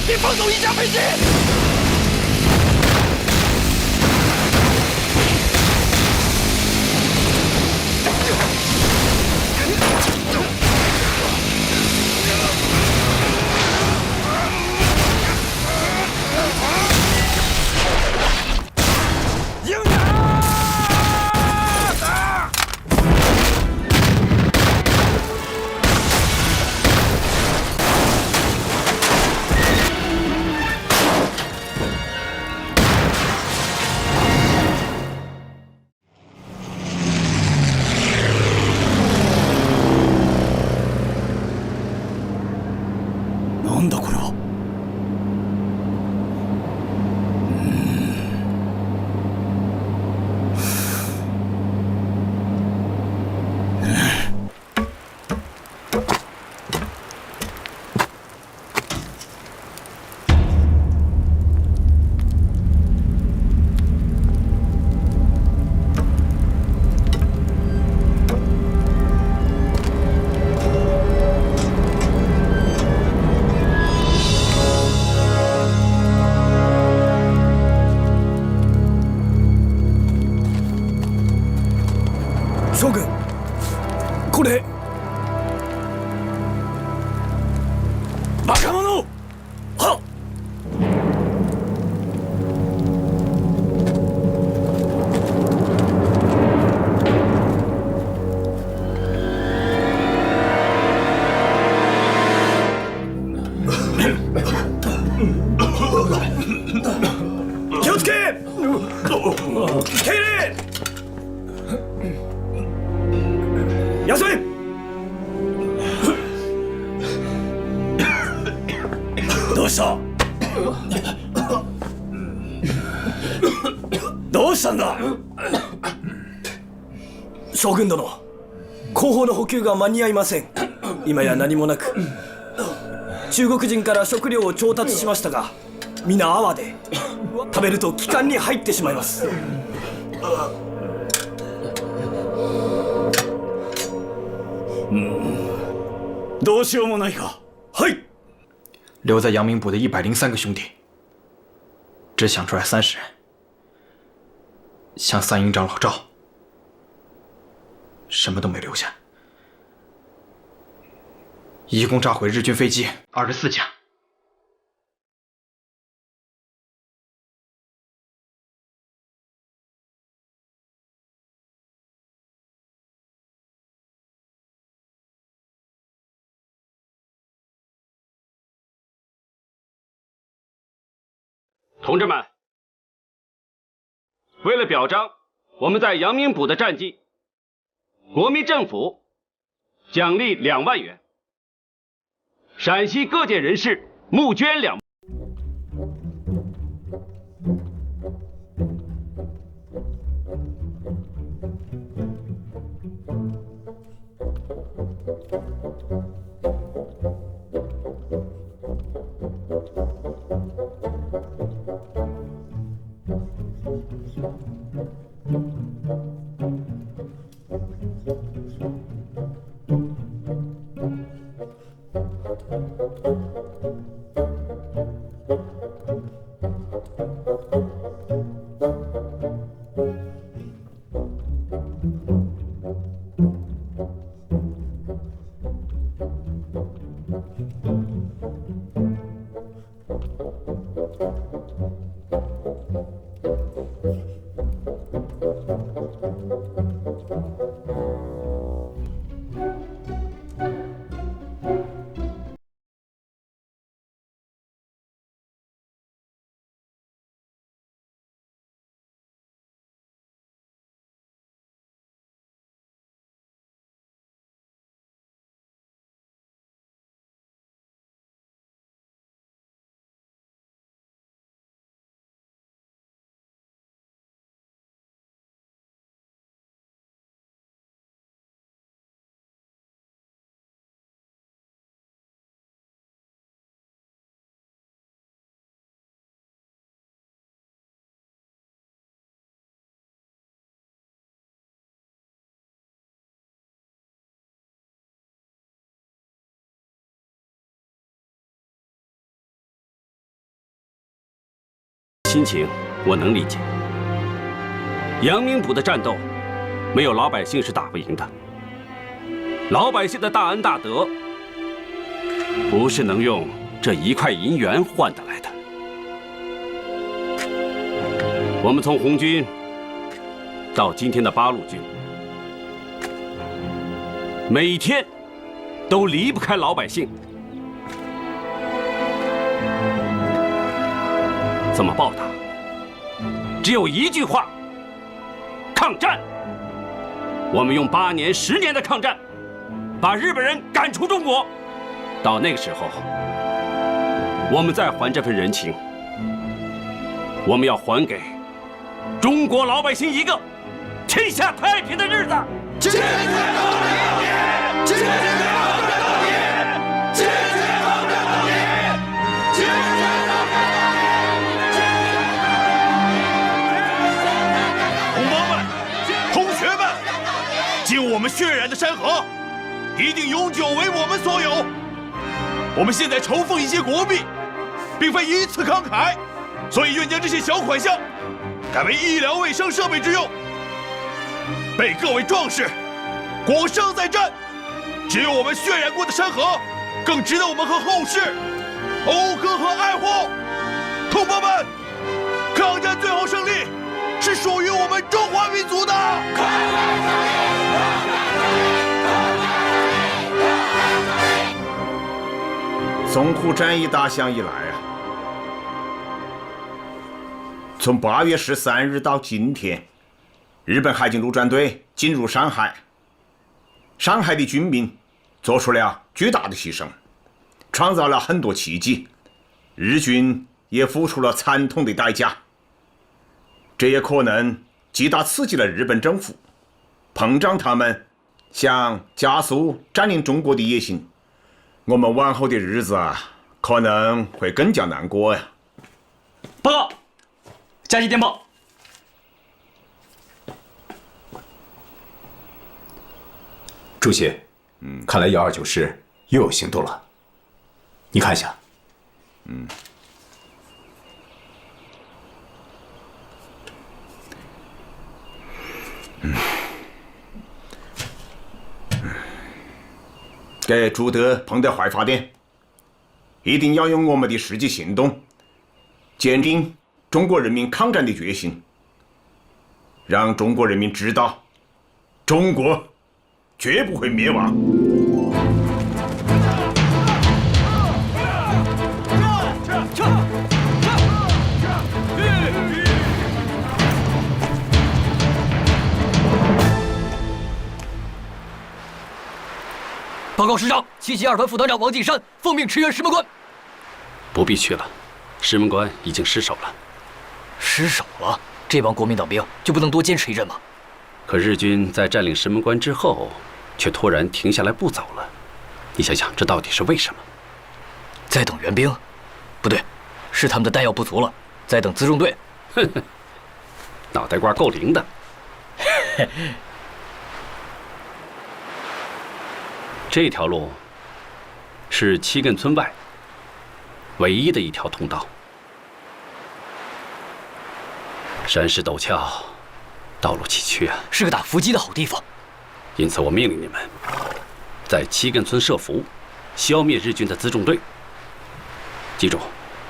别放走一架飞机！迎打！なんだこれは。将軍、これバカ者！はっ！気をつけ！敬礼！休め！どうした？どうしたんだ？将軍殿、後方の補給が間に合いません。今や何もなく、中国人から食料を調達しましたが、皆泡で食べると気管に入ってしまいます。どうしようもないか。はい。留在阳明堡的103个兄弟，只想出来30人，向三营长老赵，什么都没留下，一共炸毁日军飞机24架。同志们，为了表彰我们在阳明堡的战绩，国民政府奖励2万元，陕西各界人士募捐2万。心情我能理解。阳明堡的战斗，没有老百姓是打不赢的。老百姓的大恩大德，不是能用这1块银元换得来的。我们从红军到今天的八路军，每天都离不开老百姓。怎么报答？只有一句话：抗战。我们用8年、10年的抗战，把日本人赶出中国。到那个时候，我们再还这份人情。我们要还给中国老百姓一个天下太平的日子。坚决抗战，坚决抗战到底，坚决抗战到底，坚决抗战到底。同胞们，同学们，敬我们血染的山河，一定永久为我们所有。我们现在筹奉一些国币，并非一次慷慨，所以愿将这些小款项改为医疗卫生设备之用，备各位壮士果伤在战。只有我们血染过的山河，更值得我们和后世讴歌和爱护。同胞们，抗战最后胜利是属于我们中华民族的。淞沪战役打响以来啊，从8月13日到今天，日本海军陆战队进入上海，上海的军民做出了巨大的牺牲，创造了很多奇迹，日军也付出了惨痛的代价。这也可能极大刺激了日本政府，膨胀他们想加速占领中国的野心。我们往后的日子啊，可能会更加难过呀。报告，加急电报。主席，看来129师又有行动了。你看一下。给朱德彭德怀发电，一定要用我们的实际行动，坚定中国人民抗战的决心，让中国人民知道，中国绝不会灭亡。报告师长，772团副团长王进山奉命驰援石门关。不必去了，石门关已经失守了。失守了？这帮国民党兵就不能多坚持一阵吗？可日军在占领石门关之后，却突然停下来不走了。你想想，这到底是为什么？在等援兵？不对，是他们的弹药不足了，在等辎重队。哼哼，脑袋瓜够灵的。这条路是七根村外唯一的一条通道，山势陡峭，道路崎岖啊，是个打伏击的好地方。因此，我命令你们在七根村设伏，消灭日军的辎重队。记住，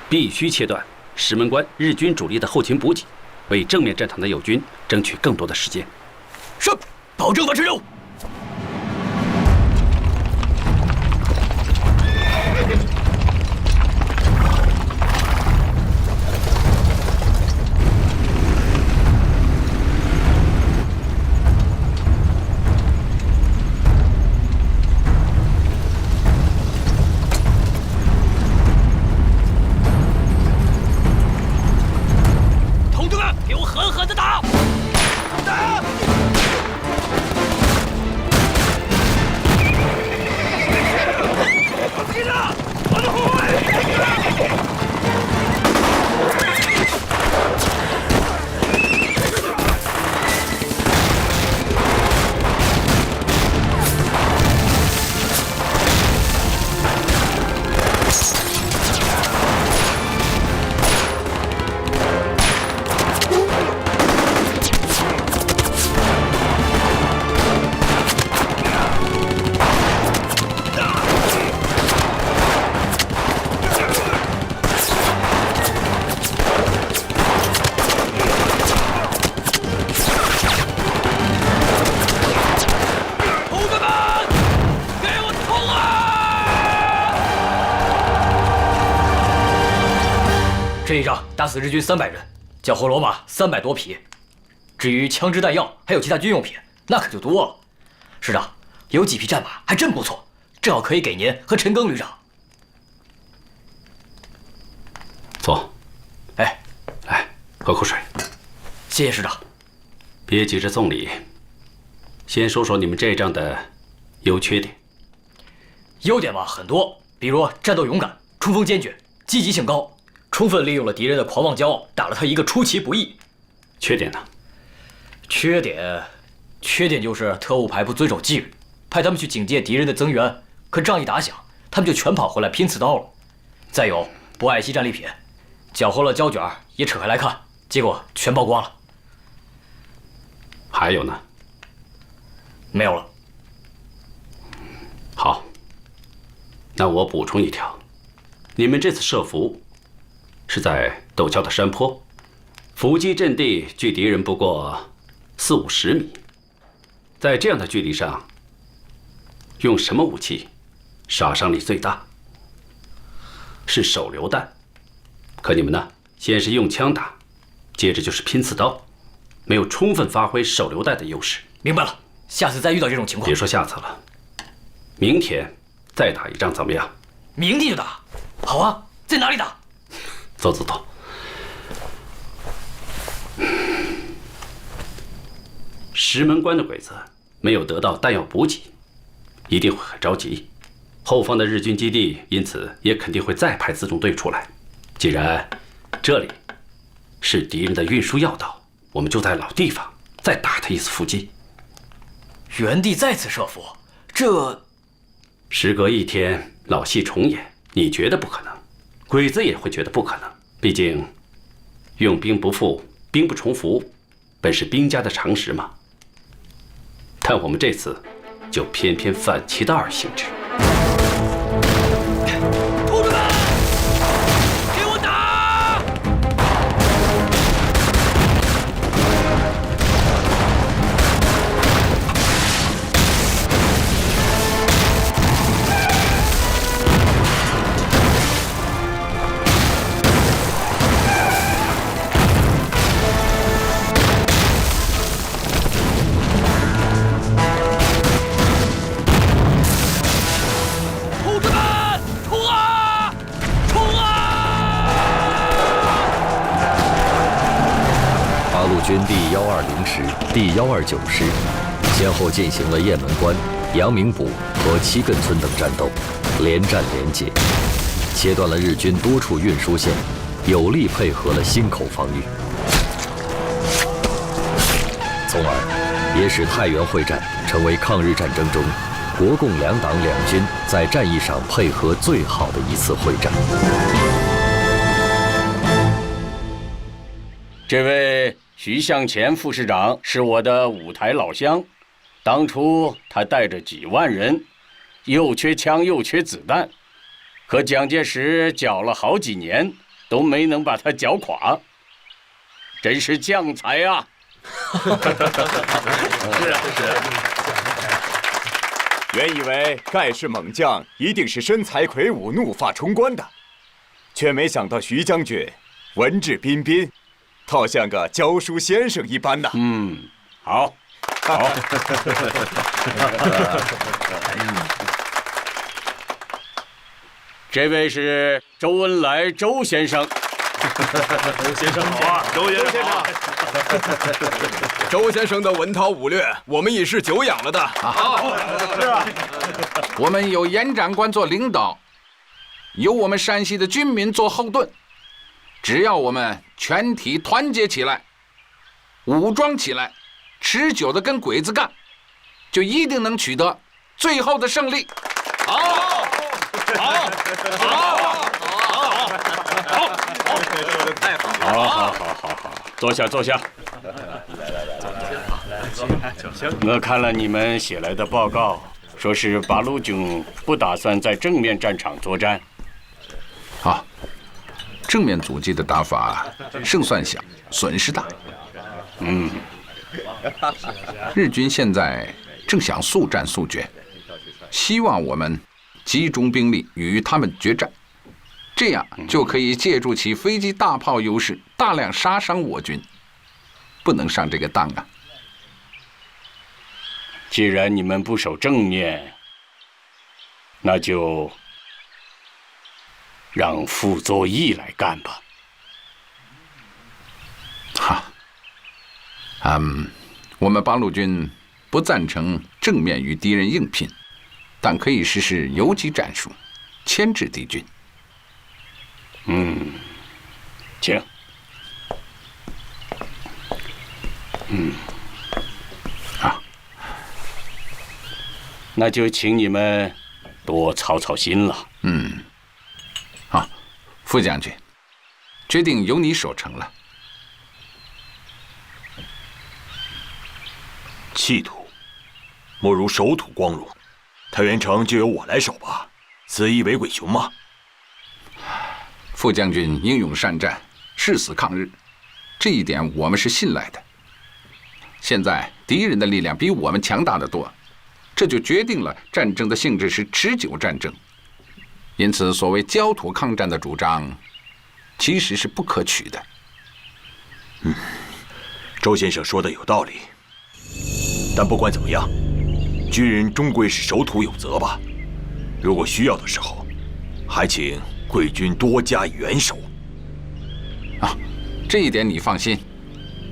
必须切断石门关日军主力的后勤补给，为正面战场的友军争取更多的时间。是，保证完成任务。同志们，给我狠狠地打！打！我的护卫！这一仗打死日军300人，缴获骡马300多匹。至于枪支弹药还有其他军用品，那可就多了。师长，有几匹战马还真不错，正好可以给您和陈赓旅长。坐。哎，来喝口水。谢谢师长。别急着送礼，先说说你们这一仗的优缺点。优点嘛很多，比如战斗勇敢、冲锋坚决、积极性高，充分利用了敌人的狂妄骄傲，打了他一个出其不意。缺点呢？缺点就是特务排不遵守纪律，派他们去警戒敌人的增援，可仗一打响，他们就全跑回来拼刺刀了。再有不爱惜战利品，缴获了胶卷也扯开来看，结果全曝光了。还有呢？没有了。好，那我补充一条，你们这次设伏是在陡峭的山坡，伏击阵地距敌人不过40-50米，在这样的距离上，用什么武器杀伤力最大？是手榴弹。可你们呢？先是用枪打，接着就是拼刺刀，没有充分发挥手榴弹的优势。明白了，下次再遇到这种情况，别说下次了，明天再打一仗怎么样？明天就打。好啊，在哪里打？走走走。石门关的鬼子没有得到弹药补给，一定会很着急。后方的日军基地因此也肯定会再派辎重队出来。既然这里是敌人的运输要道，我们就在老地方再打他一次伏击。原地再次设伏，这时隔1天老戏重演，你觉得不可能，鬼子也会觉得不可能。毕竟用兵不复，兵不重伏，本是兵家的常识嘛。但我们这次就偏偏反其道而行之。同志们，给我打！军第120师、第129师先后进行了雁门关、阳明堡和七亘村等战斗，连战连捷，切断了日军多处运输线，有力配合了忻口防御，从而也使太原会战成为抗日战争中国共两党两军在战役上配合最好的一次会战。这位徐向前副师长是我的五台老乡，当初他带着几万人，又缺枪又缺子弹，可蒋介石搅了好几年都没能把他搅垮，真是将才啊！是啊，是啊。原以为盖世猛将一定是身材魁梧、怒发冲冠的，却没想到徐将军文质彬彬，倒像个教书先生一般呐。好，好。这位是周恩来周先生。周先生好啊，周先生好。周先生的文韬武略，我们已是久仰了的。是啊，我们有严长官做领导，有我们山西的军民做后盾，只要我们全体团结起来，武装起来，持久的跟鬼子干，就一定能取得最后的胜利。好，好，好，说的太好了！好，坐下，坐下。我看了你们写来的报告，说是八路军不打算在正面战场作战。好，正面阻击的打法胜算小，损失大。日军现在正想速战速决，希望我们集中兵力与他们决战，这样就可以借助其飞机大炮优势，大量杀伤我军。不能上这个当啊！既然你们不守正面，那就让傅作义来干吧。我们八路军不赞成正面与敌人硬拼，但可以实施游击战术，牵制敌军。请。那就请你们多操操心了。好，副将军，决定由你守城了。弃土，莫如守土光荣。太原城就由我来守吧，此意为鬼雄吗？副将军英勇善战，誓死抗日，这一点我们是信赖的。现在敌人的力量比我们强大得多，这就决定了战争的性质是持久战争。因此，所谓焦土抗战的主张，其实是不可取的。周先生说的有道理，但不管怎么样，军人终归是守土有责吧。如果需要的时候，还请贵军多加以援手。这一点你放心，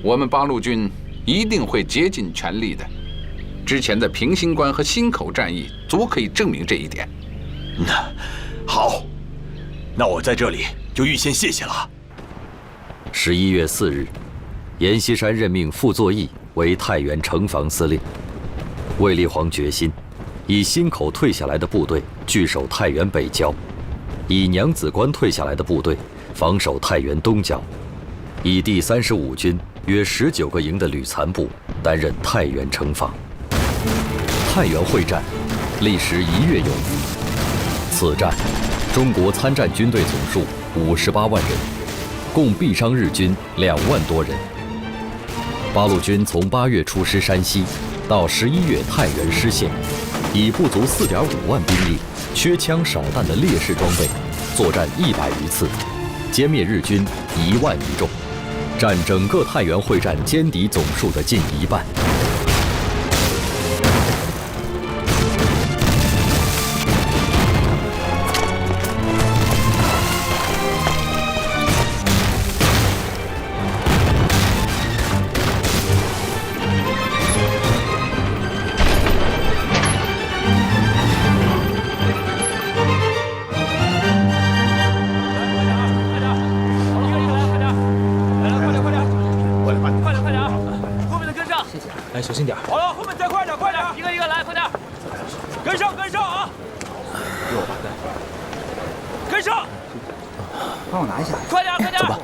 我们八路军一定会竭尽全力的。之前的平型关和忻口战役足可以证明这一点。好，那我在这里就预先谢谢了。11月4日，阎锡山任命傅作义为太原城防司令。卫立煌决心，以忻口退下来的部队据守太原北郊，以娘子关退下来的部队防守太原东郊，以第35军约19个营的旅残部担任太原城防。太原会战历时1月有余。此战，中国参战军队总数58万人，共毙伤日军2万多人。八路军从8月出师山西，到11月太原失陷，以不足4.5万兵力、缺枪少弹的劣势装备，作战100余次，歼灭日军1万余众，占整个太原会战歼敌总数的近1半。小心点。好了，后面再快点，快点，一个一个来，快点，跟上，跟上啊！给我吧，跟上！帮我拿一下。快点，快点！走吧。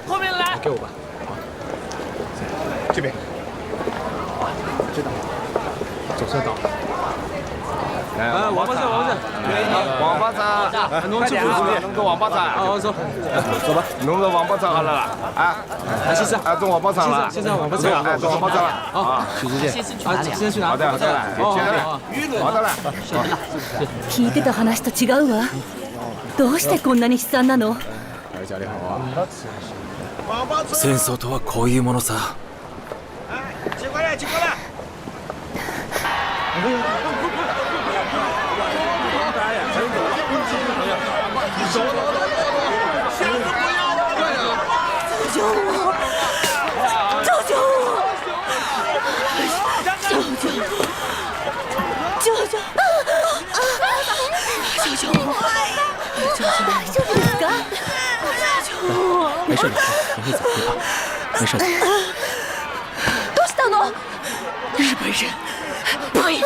后面来。给我吧。这边。知道。总算到了。来，王八菜，王八菜，王八菜，弄个弄个王八菜，好走，走吧，弄个王八菜好了啦，哎，先生，做王八菜了，先生，王八菜，哎，做王八菜了，啊，去直接，先去哪里？先去哪？好的，好的，好的了，聞いてた話と違うわ。どうしてこんなに悲惨なの？戦争とはこういうものさ。请过来，请过来。救我！救救我！救救！救救！救救我！救救！大丈夫ですか？救我！没事的，你可以走，别怕，没事的。どうしたの？日本人！呸！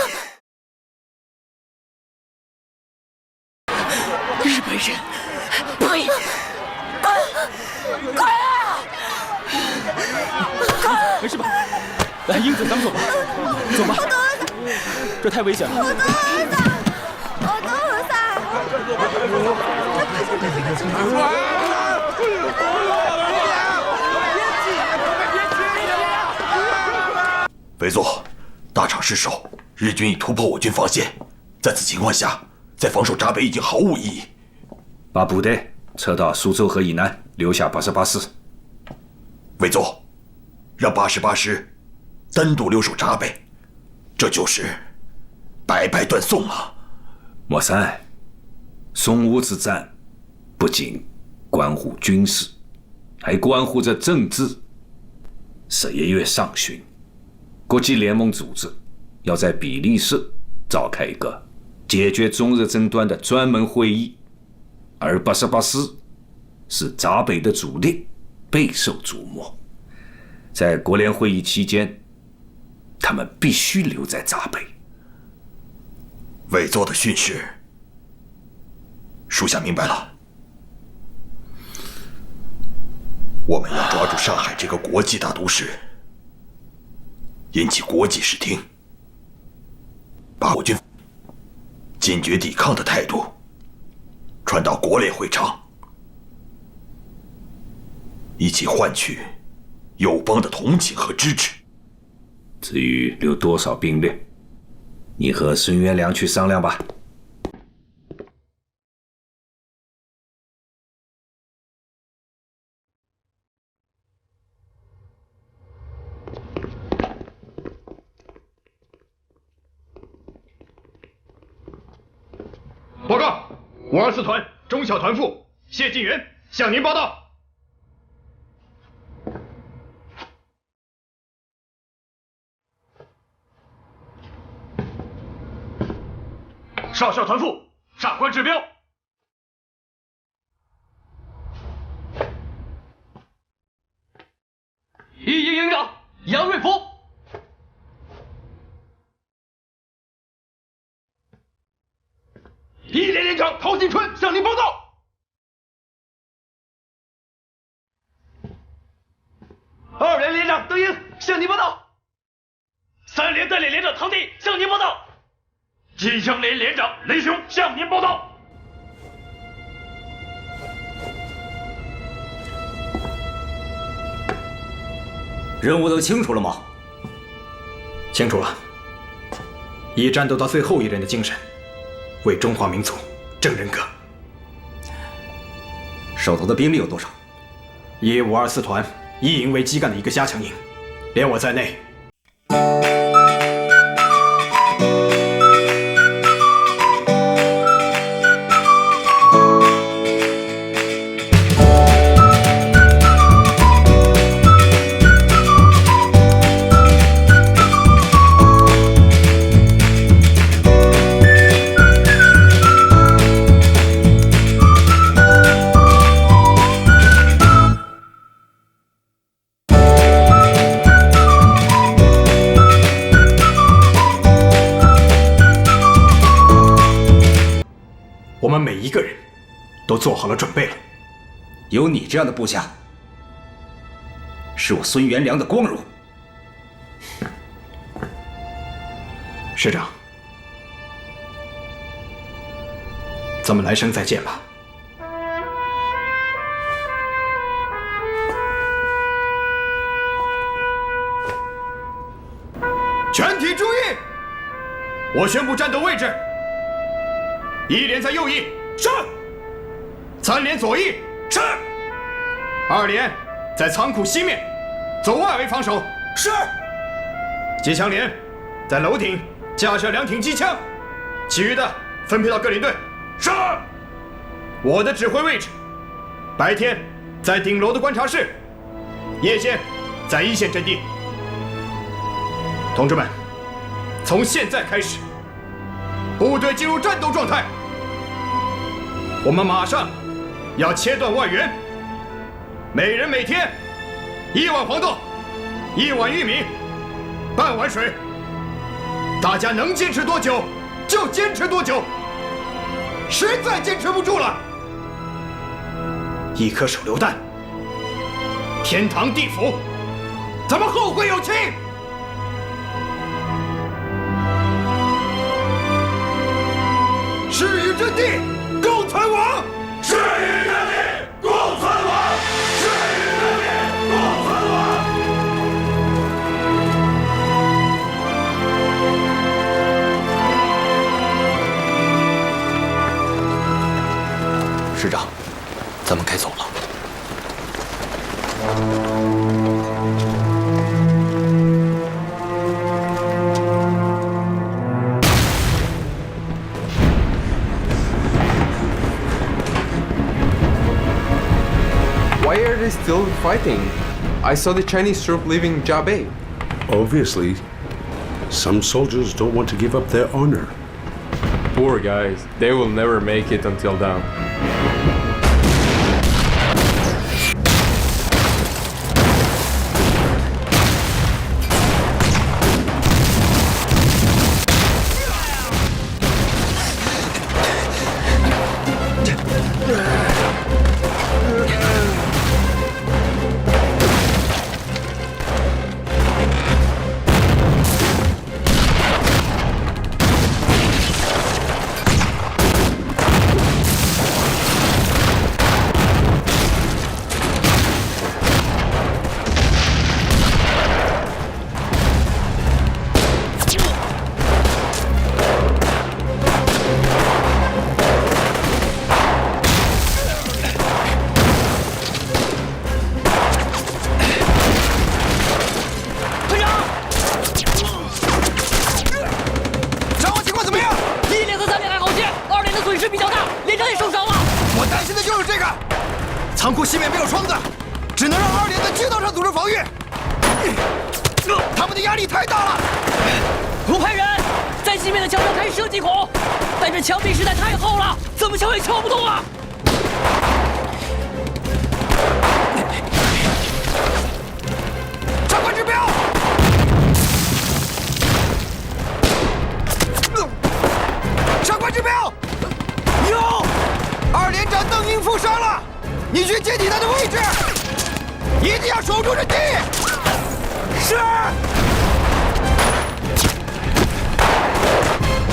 日本人！呸！快啊！没事吧？来，英子，咱们走吧，走吧。这太危险了。委座，大场失守，日军已突破我军防线，在此情况下，再防守闸北已经毫无意义。把部队撤到苏州河以南，留下88师。委座，让88师单独留守闸北，这就是白白断送啊！莫三，淞沪之战不仅关乎军事，还关乎着政治。11月上旬，国际联盟组织要在比利时召开一个解决中日争端的专门会议，而88师是闸北的主力，备受瞩目。在国联会议期间，他们必须留在闸北。委座的训示，属下明白了。我们要抓住上海这个国际大都市，引起国际视听，把我军坚决抵抗的态度传到国联会场，一起换取友邦的同情和支持。至于留多少兵力，你和孙元良去商量吧。报告，524团中小团副谢晋元向您报道。少校团副长官指标。一营营长杨瑞福。一连连长陶金春向您报道。2连连长德英向您报道。3连代理连长唐迪向您报道。金乡连连长雷雄向您报道。任务都清楚了吗？清楚了。以战斗到最后一人的精神，为中华民族正人格。手头的兵力有多少？以524团1营为基干的一个加强营，连我在内。我们每一个人都做好了准备了。有你这样的部下，是我孙元良的光荣。师长，咱们来生再见吧。全体注意！我宣布战斗位置：1连在右翼，是；3连左翼，是；2连在仓库西面，走外围防守，是；机枪连在楼顶架设2挺机枪，其余的分配到各领队，是。我的指挥位置：白天在顶楼的观察室，夜间在一线阵地。同志们，从现在开始，部队进入战斗状态。我们马上要切断外援，每人每天1碗黄豆、1碗玉米、半碗水。大家能坚持多久就坚持多久，实在坚持不住了，1颗手榴弹，天堂地府，咱们后会有期。誓与阵地共存亡，誓与阵地共存亡，誓与阵地共存亡。师长，咱们该走了。Why are they still fighting? I saw the Chinese troop leaving Jiabei. Obviously, some soldiers don't want to give up their honor. Poor guys, they will never make it until dawn.仓库西面没有窗子，只能让2连在街道上组织防御。他们的压力太大了。我派人在西面的墙上开射击孔，但这墙壁实在太厚了，怎么敲也敲不动啊！长官指标。长官指标。有，2连长邓英负伤了。你去接替他的位置，一定要守住阵地。是。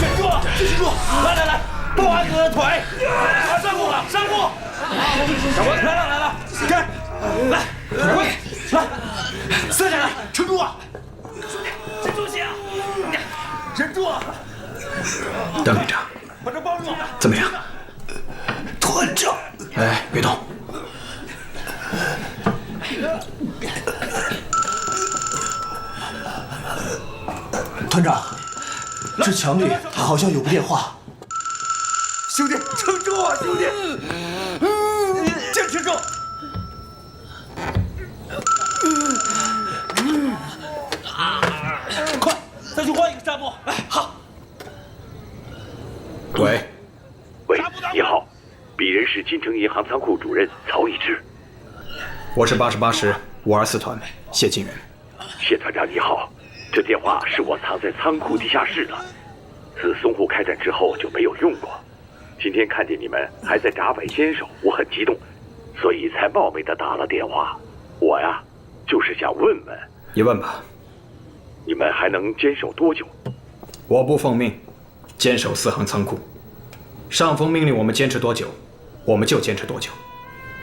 忍住，继续住！来，抱完哥的腿，上步了，上步！长官，来了，跟，来，快，来，4下来，撑住啊！忍住些啊！忍住啊！邓连长，把这包住，怎么样？团长，哎，别动。团长，这墙里好像有个电话。兄弟，撑住啊，兄弟！坚持住！快，再去换一个纱布。哎，好。喂，你好，鄙人是金城银行仓库主任曹一之。我是88师524团谢金元。谢团长你好，这电话是我藏在仓库地下室的，自淞沪开战之后就没有用过。今天看见你们还在闸北坚守，我很激动，所以才冒昧的打了电话。我呀，就是想问问，你问吧。你们还能坚守多久？我不奉命坚守4行仓库，上峰命令我们坚持多久，我们就坚持多久。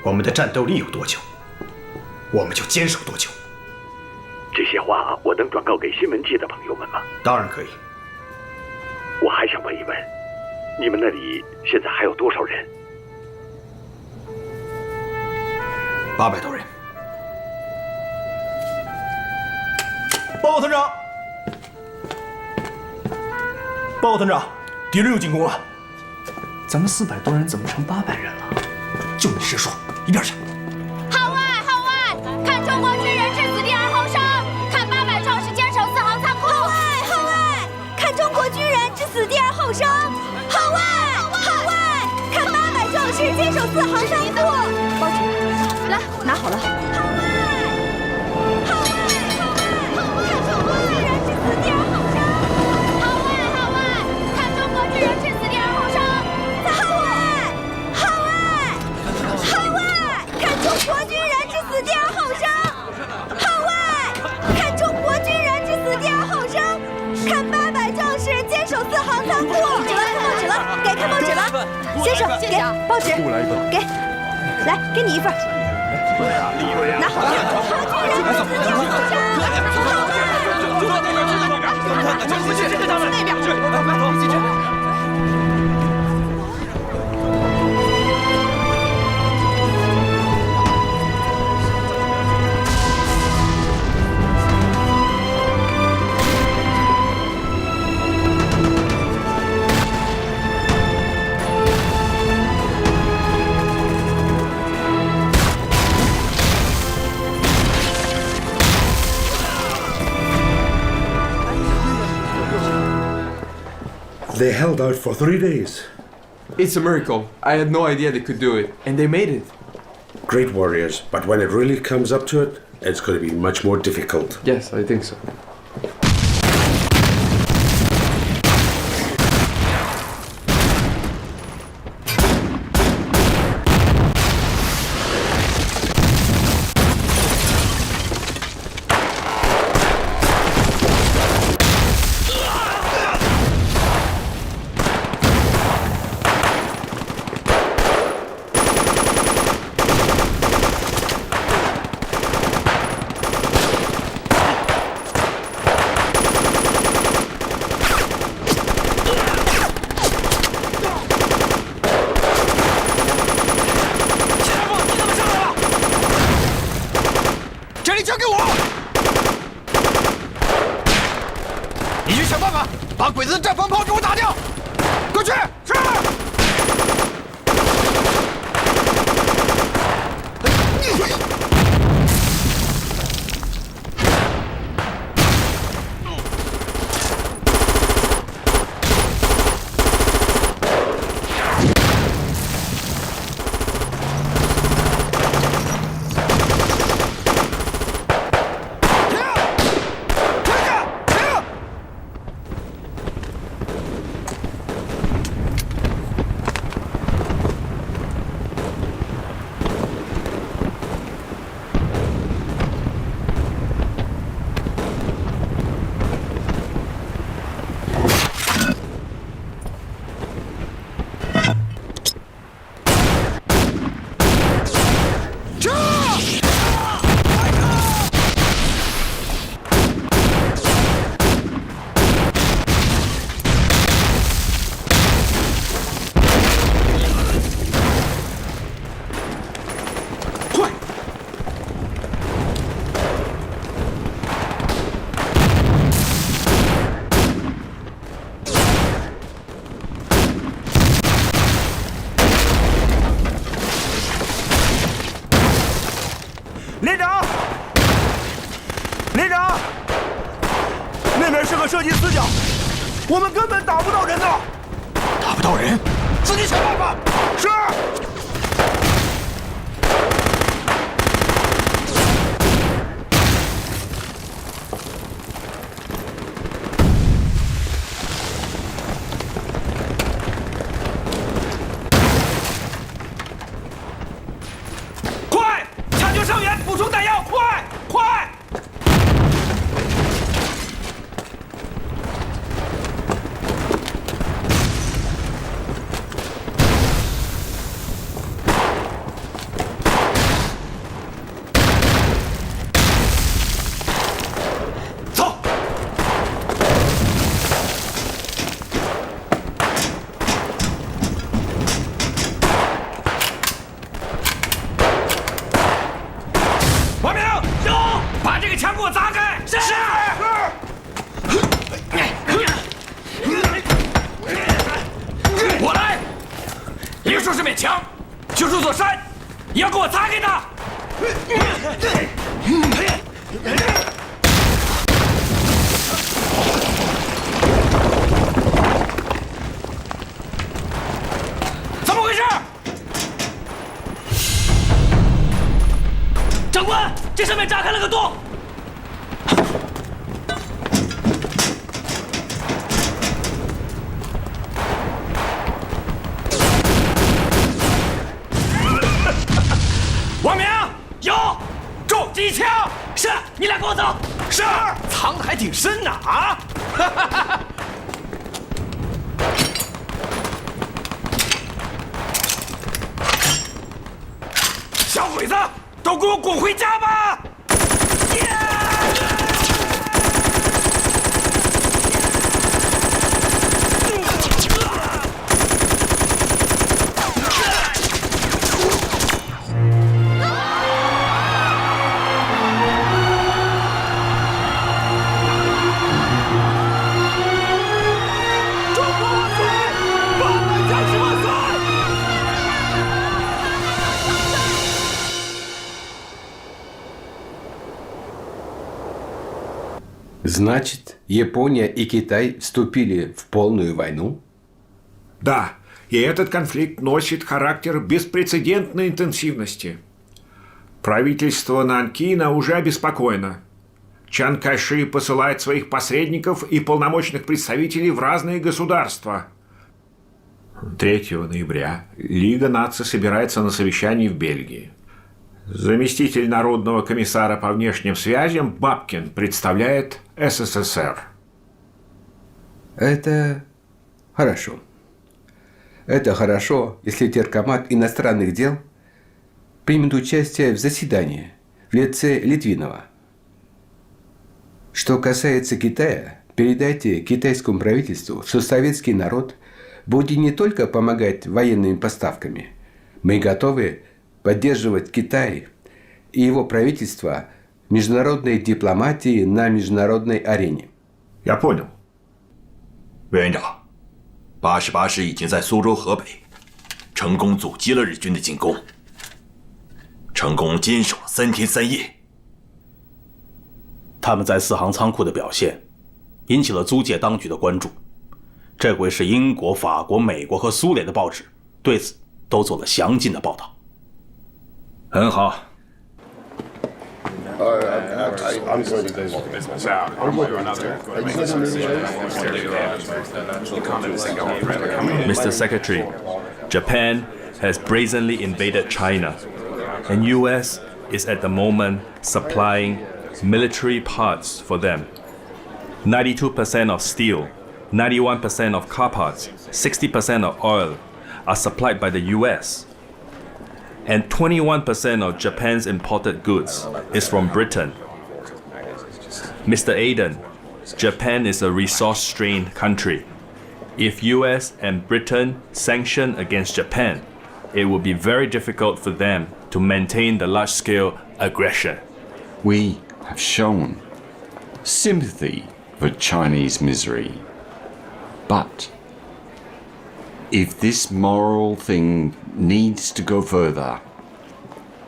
我们的战斗力有多久，我们就坚守多久。这些话我能转告给新闻界的朋友们吗？当然可以。我还想问一问，你们那里现在还有多少人？800多人。报告团长，报告团长，敌人又进攻了。咱们400多人怎么成800人了？就你识数，一边去。号外号外！看中国军人致死地而后生，看800壮士坚守4行仓库。号外号外！看中国军人致死地而后生。号外号外！看800壮士坚守4行仓库。包纸，来，拿好了。号外号外号外！看中国军人致死地而后生。号外号外！看中国军人致死地而后生。号外号外号外！看中国军人致死地而后生。号外看中国军人致死地而后生。看800壮士坚守4行仓库。看报纸了，给看报纸了。先生，给报纸，给，来，给你一份。拿好了，好军人致死地而后生。那边。They held out for 3 days. It's a miracle. I had no idea they could do it, and they made it. Great warriors, but when it really comes up to it, it's going to be much more difficult. Yes, I think so. 说是面墙，就说座山，也要给我砸开它！怎么回事？长官，这上面炸开了个洞。王明有，重机枪。是，你俩跟我走。是，藏的还挺深呐啊！小鬼子，都给我滚回家吧！Значит, Япония и Китай вступили в полную войну? Да, и этот конфликт носит характер беспрецедентной интенсивности. Правительство Нанкина уже обеспокоено. Чан Кайши посылает своих посредников и полномочных представителей в разные государства. 3 ноября Лига наций собирается на совещании в Бельгии. Заместитель Народного комиссара по внешним связям Бабкин представляет СССР. Это хорошо. Это хорошо, если Теркомат иностранных дел примет участие в заседании в лице Литвинова. Что касается Китая, передайте китайскому правительству, что советский народ будет не только помогать военными поставками. Мы готовы поддерживать Китай и его правительство в международной дипломатии на международной арене. Я понял. 委员长，88师已经在苏州河北成功阻击了日军的进攻，成功坚守了3天3夜。他们在四行仓库的表现引起了租界当局的关注，这回是英国、法国、美国和苏联的报纸对此都做了详尽的报道。很好。Mr. Secretary, Japan has brazenly invaded China, and U.S. is at the moment supplying military parts for them. 92% of steel, 91% of car parts, 60% of oil are supplied by the U.S. And 21% of Japan's imported goods is from Britain. Mr. Aiden, Japan is a resource-strained country. If US and Britain sanction against Japan, it will be very difficult for them to maintain the large-scale aggression. We have shown sympathy for Chinese misery. But if this moral thing needs to go further,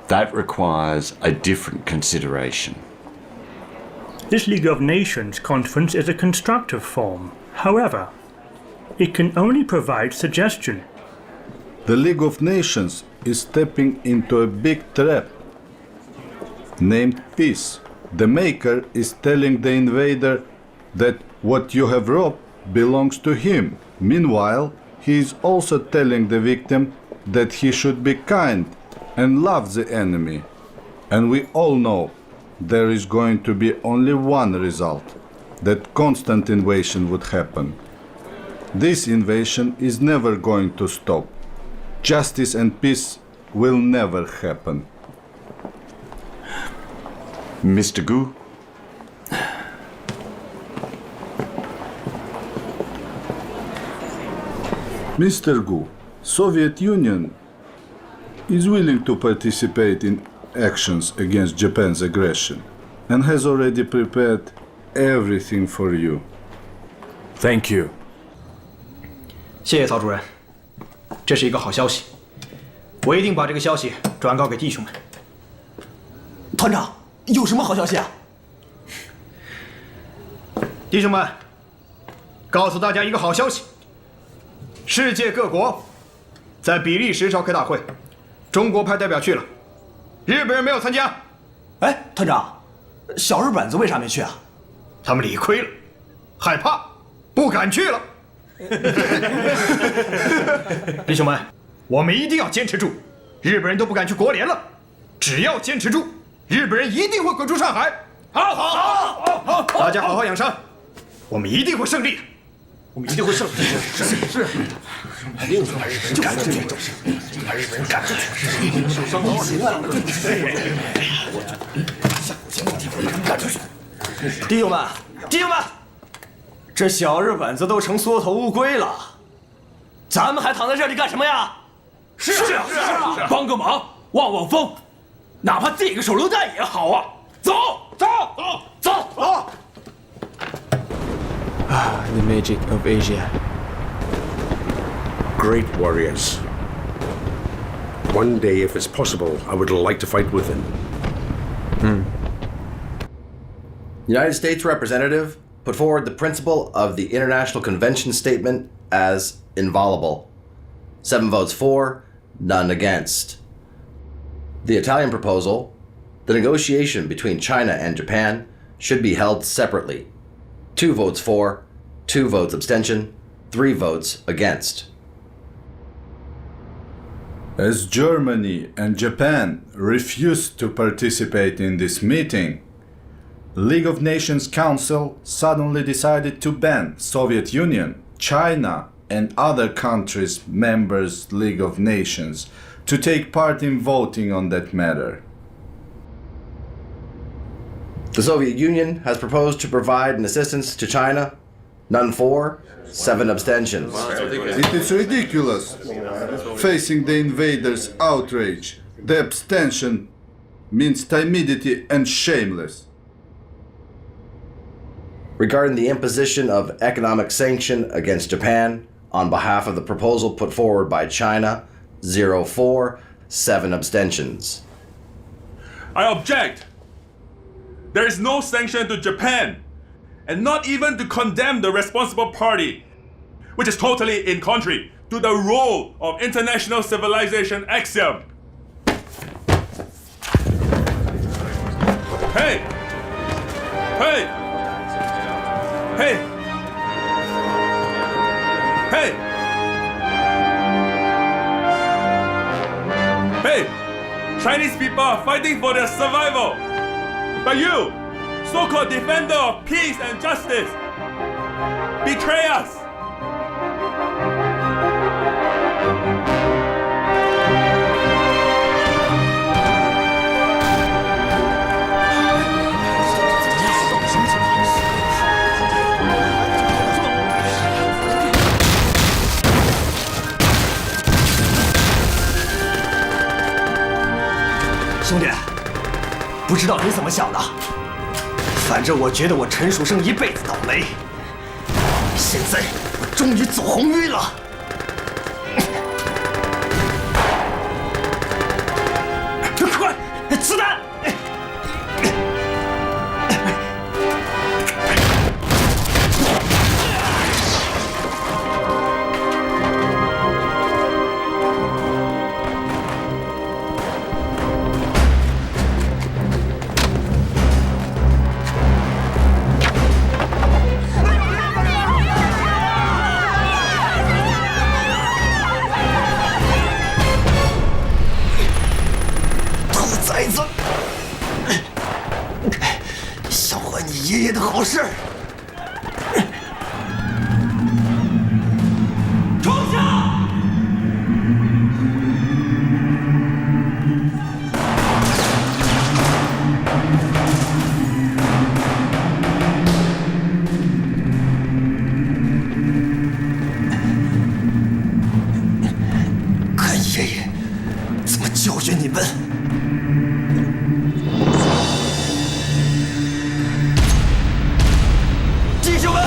that requires a different consideration. This League of Nations conference is a constructive form. However, it can only provide suggestion. The League of Nations is stepping into a big trap named peace. The maker is telling the invader that what you have robbed belongs to him. Meanwhile, he is also telling the victim that he should be kind and love the enemy. And we all know there is going to be only one result, that constant invasion would happen. This invasion is never going to stop. Justice and peace will never happen. Mr. Gu? Mr. Gu, Soviet Union is willing to participate in actions against Japan's aggression and has already prepared everything for you. Thank you. 谢谢曹主任，这是一个好消息。我一定把这个消息转告给弟兄们。团长，有什么好消息啊？弟兄们，告诉大家一个好消息：世界各国在比利时召开大会，中国派代表去了，日本人没有参加。哎，团长，小日本子为啥没去啊？他们理亏了，害怕，不敢去了。弟兄们，我们一定要坚持住，日本人都不敢去国联了，只要坚持住，日本人一定会滚出上海。好，大家好好养伤，我们一定会胜利的。我们一定会胜利。是，肯定是把日本人赶出去，把日本人赶出去。受伤了，行啊！赶出去！弟兄们，这小日本子都成缩头乌龟了，咱们还躺在这里干什么呀？是啊，帮个忙，望望风，哪怕递个手榴弹也好啊！走！ The magic of Asia. Great warriors. One day, if it's possible, I would like to fight with them. United States representative put forward the principle of the International Convention Statement as inviolable. 7 votes for, none against. The Italian proposal, the negotiation between China and Japan, should be held separately. 2 votes for, 2 votes abstention, 3 votes against. As Germany and Japan refused to participate in this meeting, League of Nations Council suddenly decided to ban Soviet Union, China, and other countries members League of Nations to take part in voting on that matter. The Soviet Union has proposed to provide an assistance to China. None for, 7 abstentions. It is ridiculous. Facing the invaders' outrage, the abstention means timidity and shameless. Regarding the imposition of economic sanction against Japan on behalf of the proposal put forward by China, 0 for, 7 abstentions. I object. There is no sanction to Japan, and not even to condemn the responsible party, which is totally in contrary to the rule of international civilization axiom. Hey! Hey! Hey! Hey! Hey! Chinese people are fighting for their survival. But you, so-called defender of peace and justice, betray us. "兄弟，不知道你怎么想的，反正我觉得我陈蜀生一辈子倒霉。现在我终于走红运了。快，子弹！想坏你爷爷的好事！冲下！看爷爷怎么教训你们！弟兄们，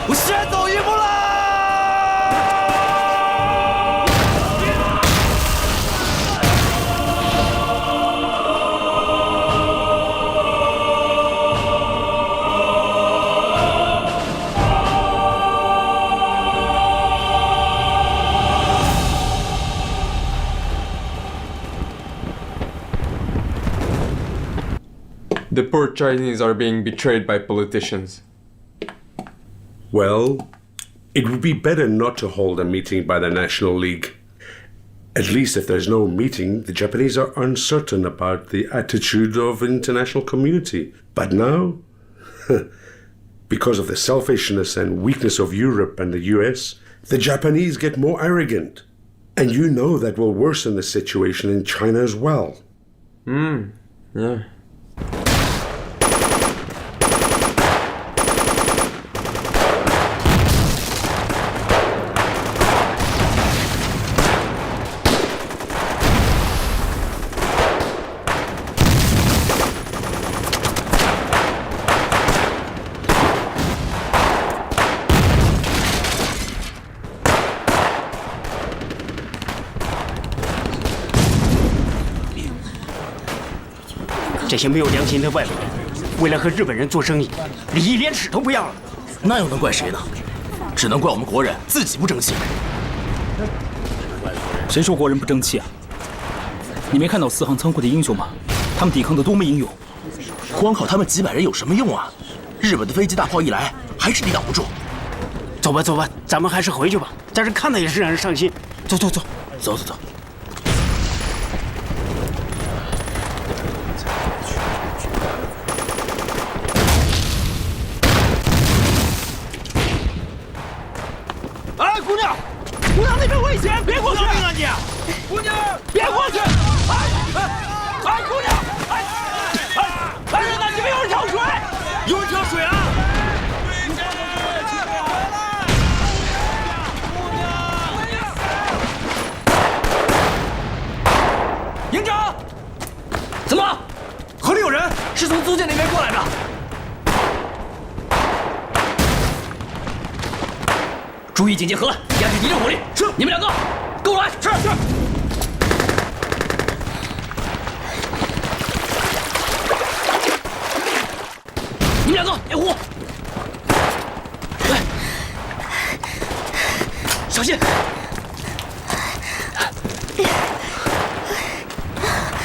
我先走一步啦！ The poor Chinese are being betrayed by politicians. Well, it would be better not to hold a meeting by the National League. At least if there's no meeting, the Japanese are uncertain about the attitude of the international community. But now, because of the selfishness and weakness of Europe and the US, the Japanese get more arrogant. And you know that will worsen the situation in China as well. Yeah.这些没有良心的外国人，为了和日本人做生意，礼义廉耻都不要了。那又能怪谁呢？只能怪我们国人自己不争气。谁说国人不争气啊？你没看到四行仓库的英雄吗？他们抵抗得多么英勇！光靠他们几百人有什么用啊？日本的飞机大炮一来，还是抵挡不住。走吧，走吧，咱们还是回去吧。在这看的也是让人伤心。走走走，走走走。姑娘，姑娘那边危险，别过去！命啊你！姑娘，别过去！哎，姑娘，哎，人呢？这边有人跳水，有人跳水啊！营长，怎么？河里有人，是从租界那边过来的。注意警戒河岸，压制敌人火力。是，你们两个，跟我来。是是。你们两个掩护。来，小心。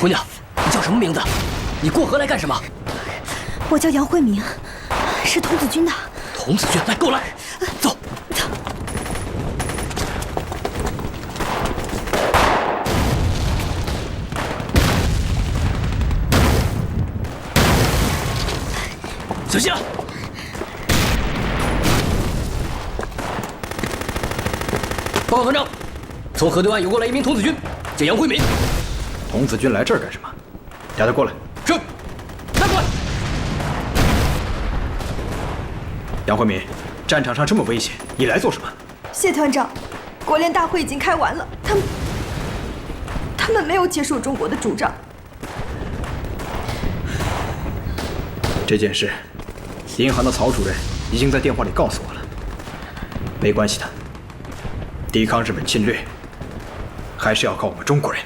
姑娘，你叫什么名字？你过河来干什么？我叫杨慧明，是童子军的。童子军，来，跟我来。走。小心啊！报告团长，从河对岸游过来一名童子军，叫杨慧敏。童子军来这儿干什么？带他过来。是，带过来。杨慧敏，战场上这么危险，你来做什么？谢团长，国联大会已经开完了，他们没有接受中国的主张。这件事，银行的曹主任已经在电话里告诉我了。没关系的，抵抗日本侵略，还是要靠我们中国人。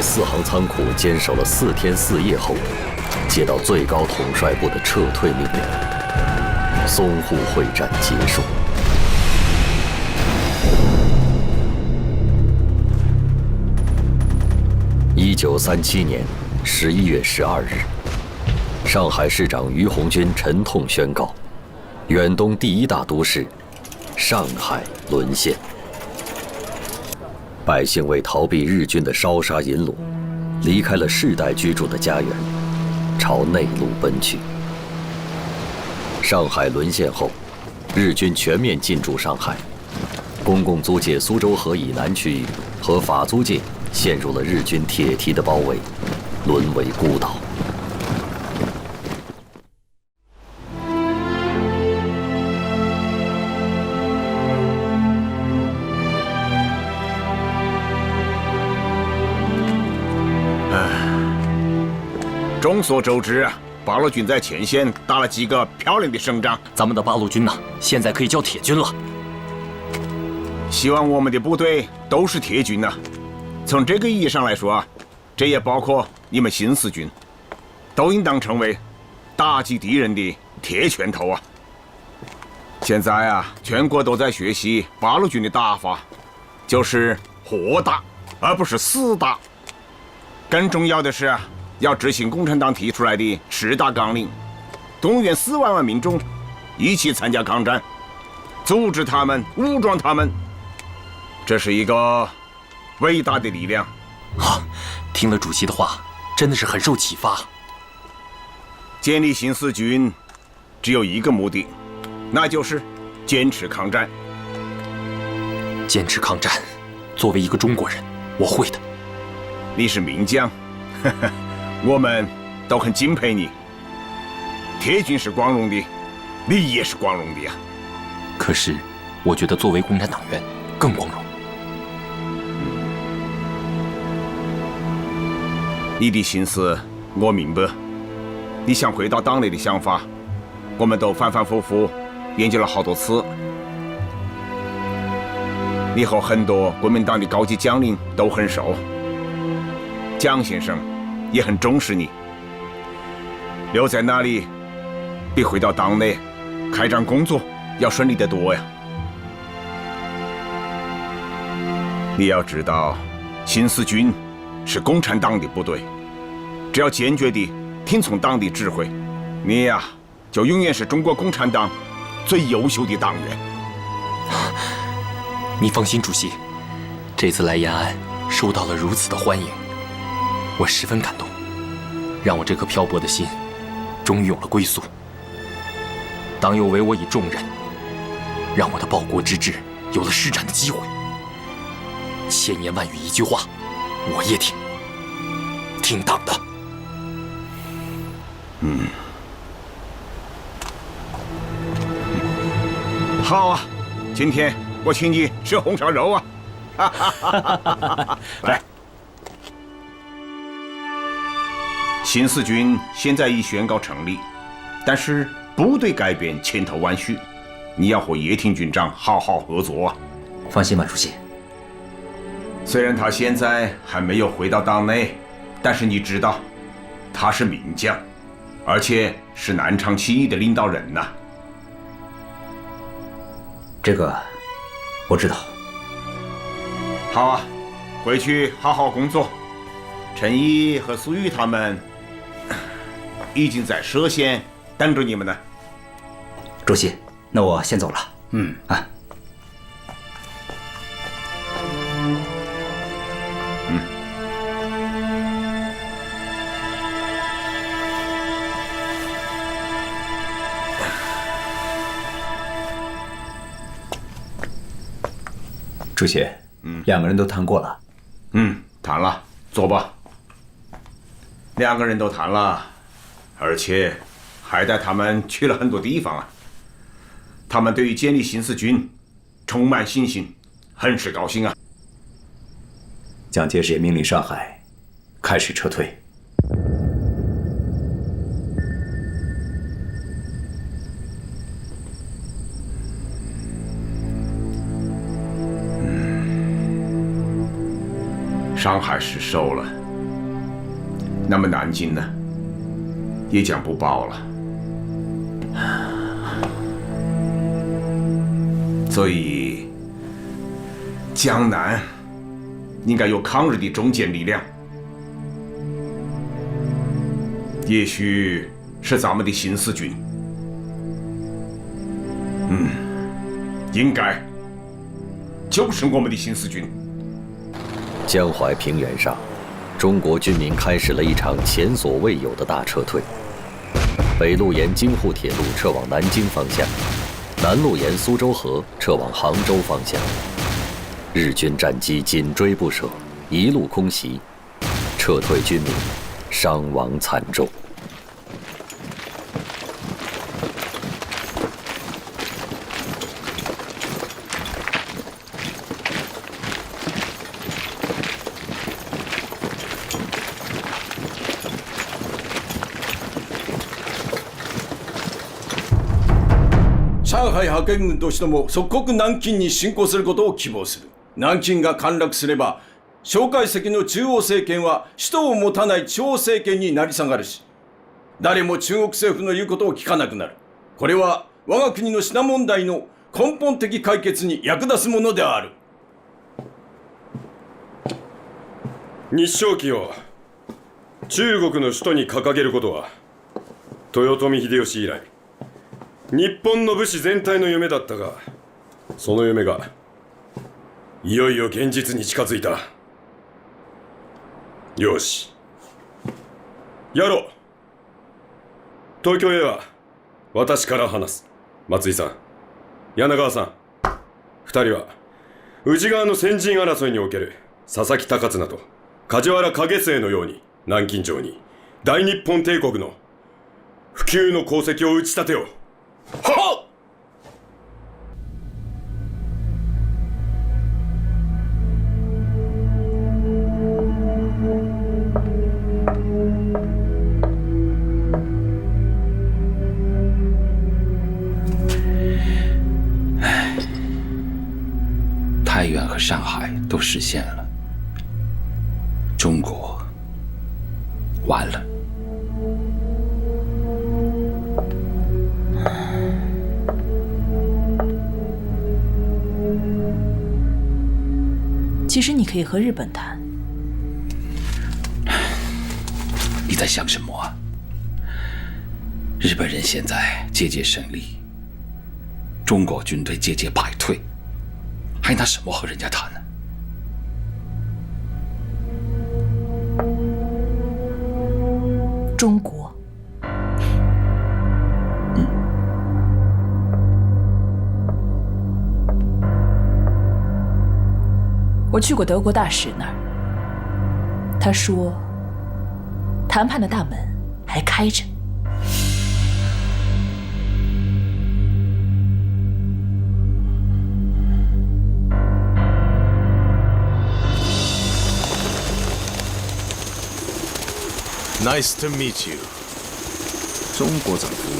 四行仓库坚守了4天4夜后，接到最高统帅部的撤退命令，淞沪会战结束。1937年11月12日，上海市长于鸿钧沉痛宣告，远东第1大都市上海沦陷。百姓为逃避日军的烧杀淫掳，离开了世代居住的家园，朝内陆奔去。上海沦陷后，日军全面进驻上海，公共租界苏州河以南区域和法租界陷入了日军铁蹄的包围，沦为孤岛。众所周知，八路军在前线打了几个漂亮的胜仗。咱们的八路军呢，现在可以叫铁军了。希望我们的部队都是铁军呢。从这个意义上来说，这也包括你们新四军，都应当成为打击敌人的铁拳头啊！现在啊，全国都在学习八路军的打法，就是活打，而不是死打。更重要的是，要执行共产党提出来的10大纲领，动员4万万民众一起参加抗战，组织他们，武装他们，这是一个伟大的力量。听了主席的话，真的是很受启发。建立新四军只有一个目的，那就是坚持抗战。坚持抗战，作为一个中国人，我会的。你是名将，我们都很敬佩你。铁军是光荣的，你也是光荣的呀。可是，我觉得作为共产党员更光荣。你的心思我明白，你想回到党内的想法，我们都反反复复研究了好多次。你和很多国民党的高级将领都很熟，蒋先生也很重视你。留在那里比回到党内开展工作要顺利得多呀。你要知道，新四军是共产党的部队，只要坚决地听从党的指挥，你呀就永远是中国共产党最优秀的党员。你放心，主席，这次来延安受到了如此的欢迎，我十分感动，让我这颗漂泊的心终于有了归宿。党又委我以重任，让我的报国之志有了施展的机会。千言万语一句话，我也听党的。好啊，今天我请你吃红烧肉啊！来，新四军现在已宣告成立，但是部队改变千头万绪，你要和叶挺军长好好合作啊！放心吧，主席。虽然他现在还没有回到党内，但是你知道，他是名将，而且是南昌起义的领导人呐。这个我知道。好啊，回去好好工作。陈毅和苏玉他们已经在歙县等着你们呢。主席，那我先走了。主席，两个人都谈过了。谈了，坐吧。两个人都谈了，而且还带他们去了很多地方啊。他们对于建立新四军充满信心，很是高兴啊。蒋介石也命令上海开始撤退。上海失守了，那么南京呢，也将不保了。所以，江南应该有抗日的中坚力量，也许是咱们的新四军。应该就是我们的新四军。江淮平原上，中国军民开始了一场前所未有的大撤退。北路沿京沪铁路撤往南京方向，南路沿苏州河撤往杭州方向。日军战机紧追不舍，一路空袭，撤退军民伤亡惨重。上海派遣軍としても即刻南京に侵攻することを希望する。南京が陥落すれば蒋介石の中央政権は首都を持たない地方政権になり下がるし、誰も中国政府の言うことを聞かなくなる。これは我が国の品問題の根本的解決に役立つものである。日章旗を中国の首都に掲げることは豊臣秀吉以来日本の武士全体の夢だったが、その夢がいよいよ現実に近づいた。よし、やろう。東京へは私から話す。松井さん、柳川さん、二人は宇治川の先陣争いにおける佐々木高綱と梶原景末のように南京城に大日本帝国の普及の功績を打ち立てよう。はっ！太原和上海都实现了，中国完了。其实你可以和日本谈。你在想什么啊？日本人现在节节胜利，中国军队节节败退，还拿什么和人家谈呢？中国。我去过德国大使那儿，他说谈判的大门还开着。Nice to meet you。中国政府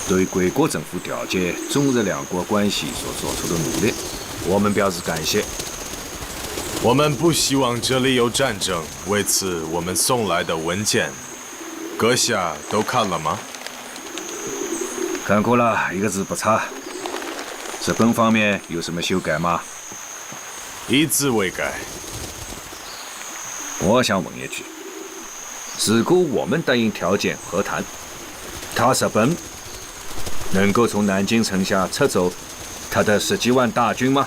对贵国政府调解中日两国关系所做出的努力，我们表示感谢。我们不希望这里有战争，为此我们送来的文件，阁下都看了吗？看过了，一个字不差。日本方面有什么修改吗？一字未改。我想问一句，如果我们答应条件和谈，他日本能够从南京城下撤走他的10几万大军吗？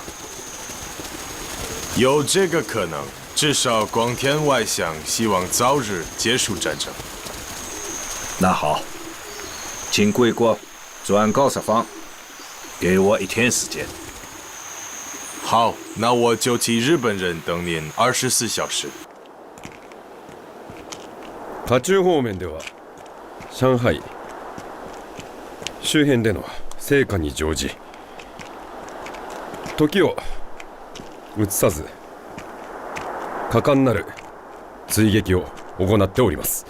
有这个可能，至少广田外相希望早日结束战争。那好，请贵国转告日方，给我1天时间。好，那我就替日本人等您24小时。渦中方面では上海周辺での成果に乗じ、時を移さず果敢なる追撃を行っております。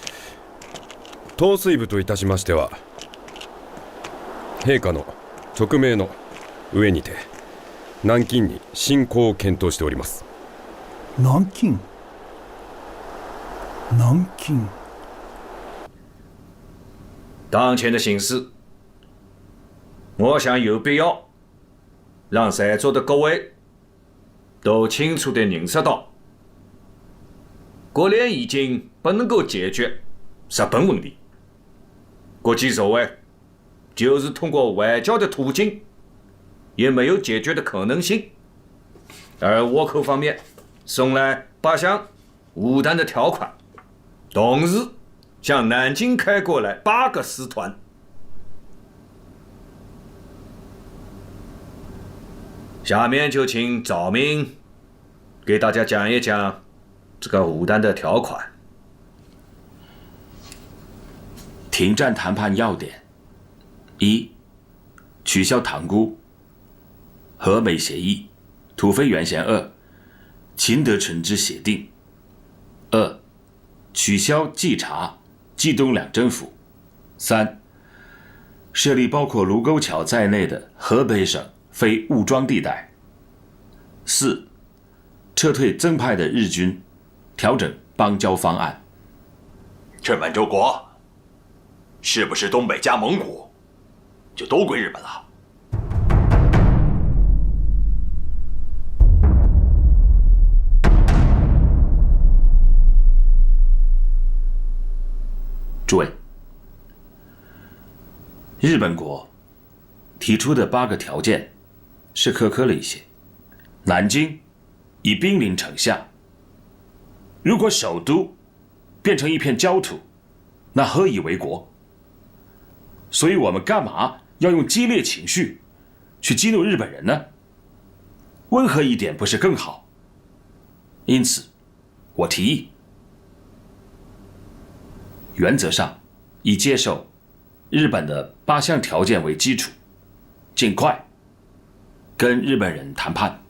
統帥部といたしましては、陛下の勅命の上にて南京に侵攻を検討しております。南京？南京？当前的形势，我想有必要让在座的各位都清楚地认识到，国联已经不能够解决日本问题。国际社会就是通过外交的途径，也没有解决的可能性。而倭寇方面送来8项无谈的条款，同时向南京开过来8个师团。下面就请赵明给大家讲一讲这个武单的条款。停战谈判要点：一、取消塘沽、和美协议、土肥原贤2、秦德纯之协定；二、取消冀察、冀东两政府；三、设立包括卢沟桥在内的河北省非武装地带；四、撤退增派的日军，调整邦交方案。这满洲国是不是东北加蒙古就都归日本了？诸位，日本国提出的8个条件是苛刻了一些。南京已兵临城下，如果首都变成一片焦土，那何以为国？所以我们干嘛要用激烈情绪去激怒日本人呢？温和一点不是更好？因此，我提议，原则上以接受日本的8项条件为基础，尽快跟日本人谈判。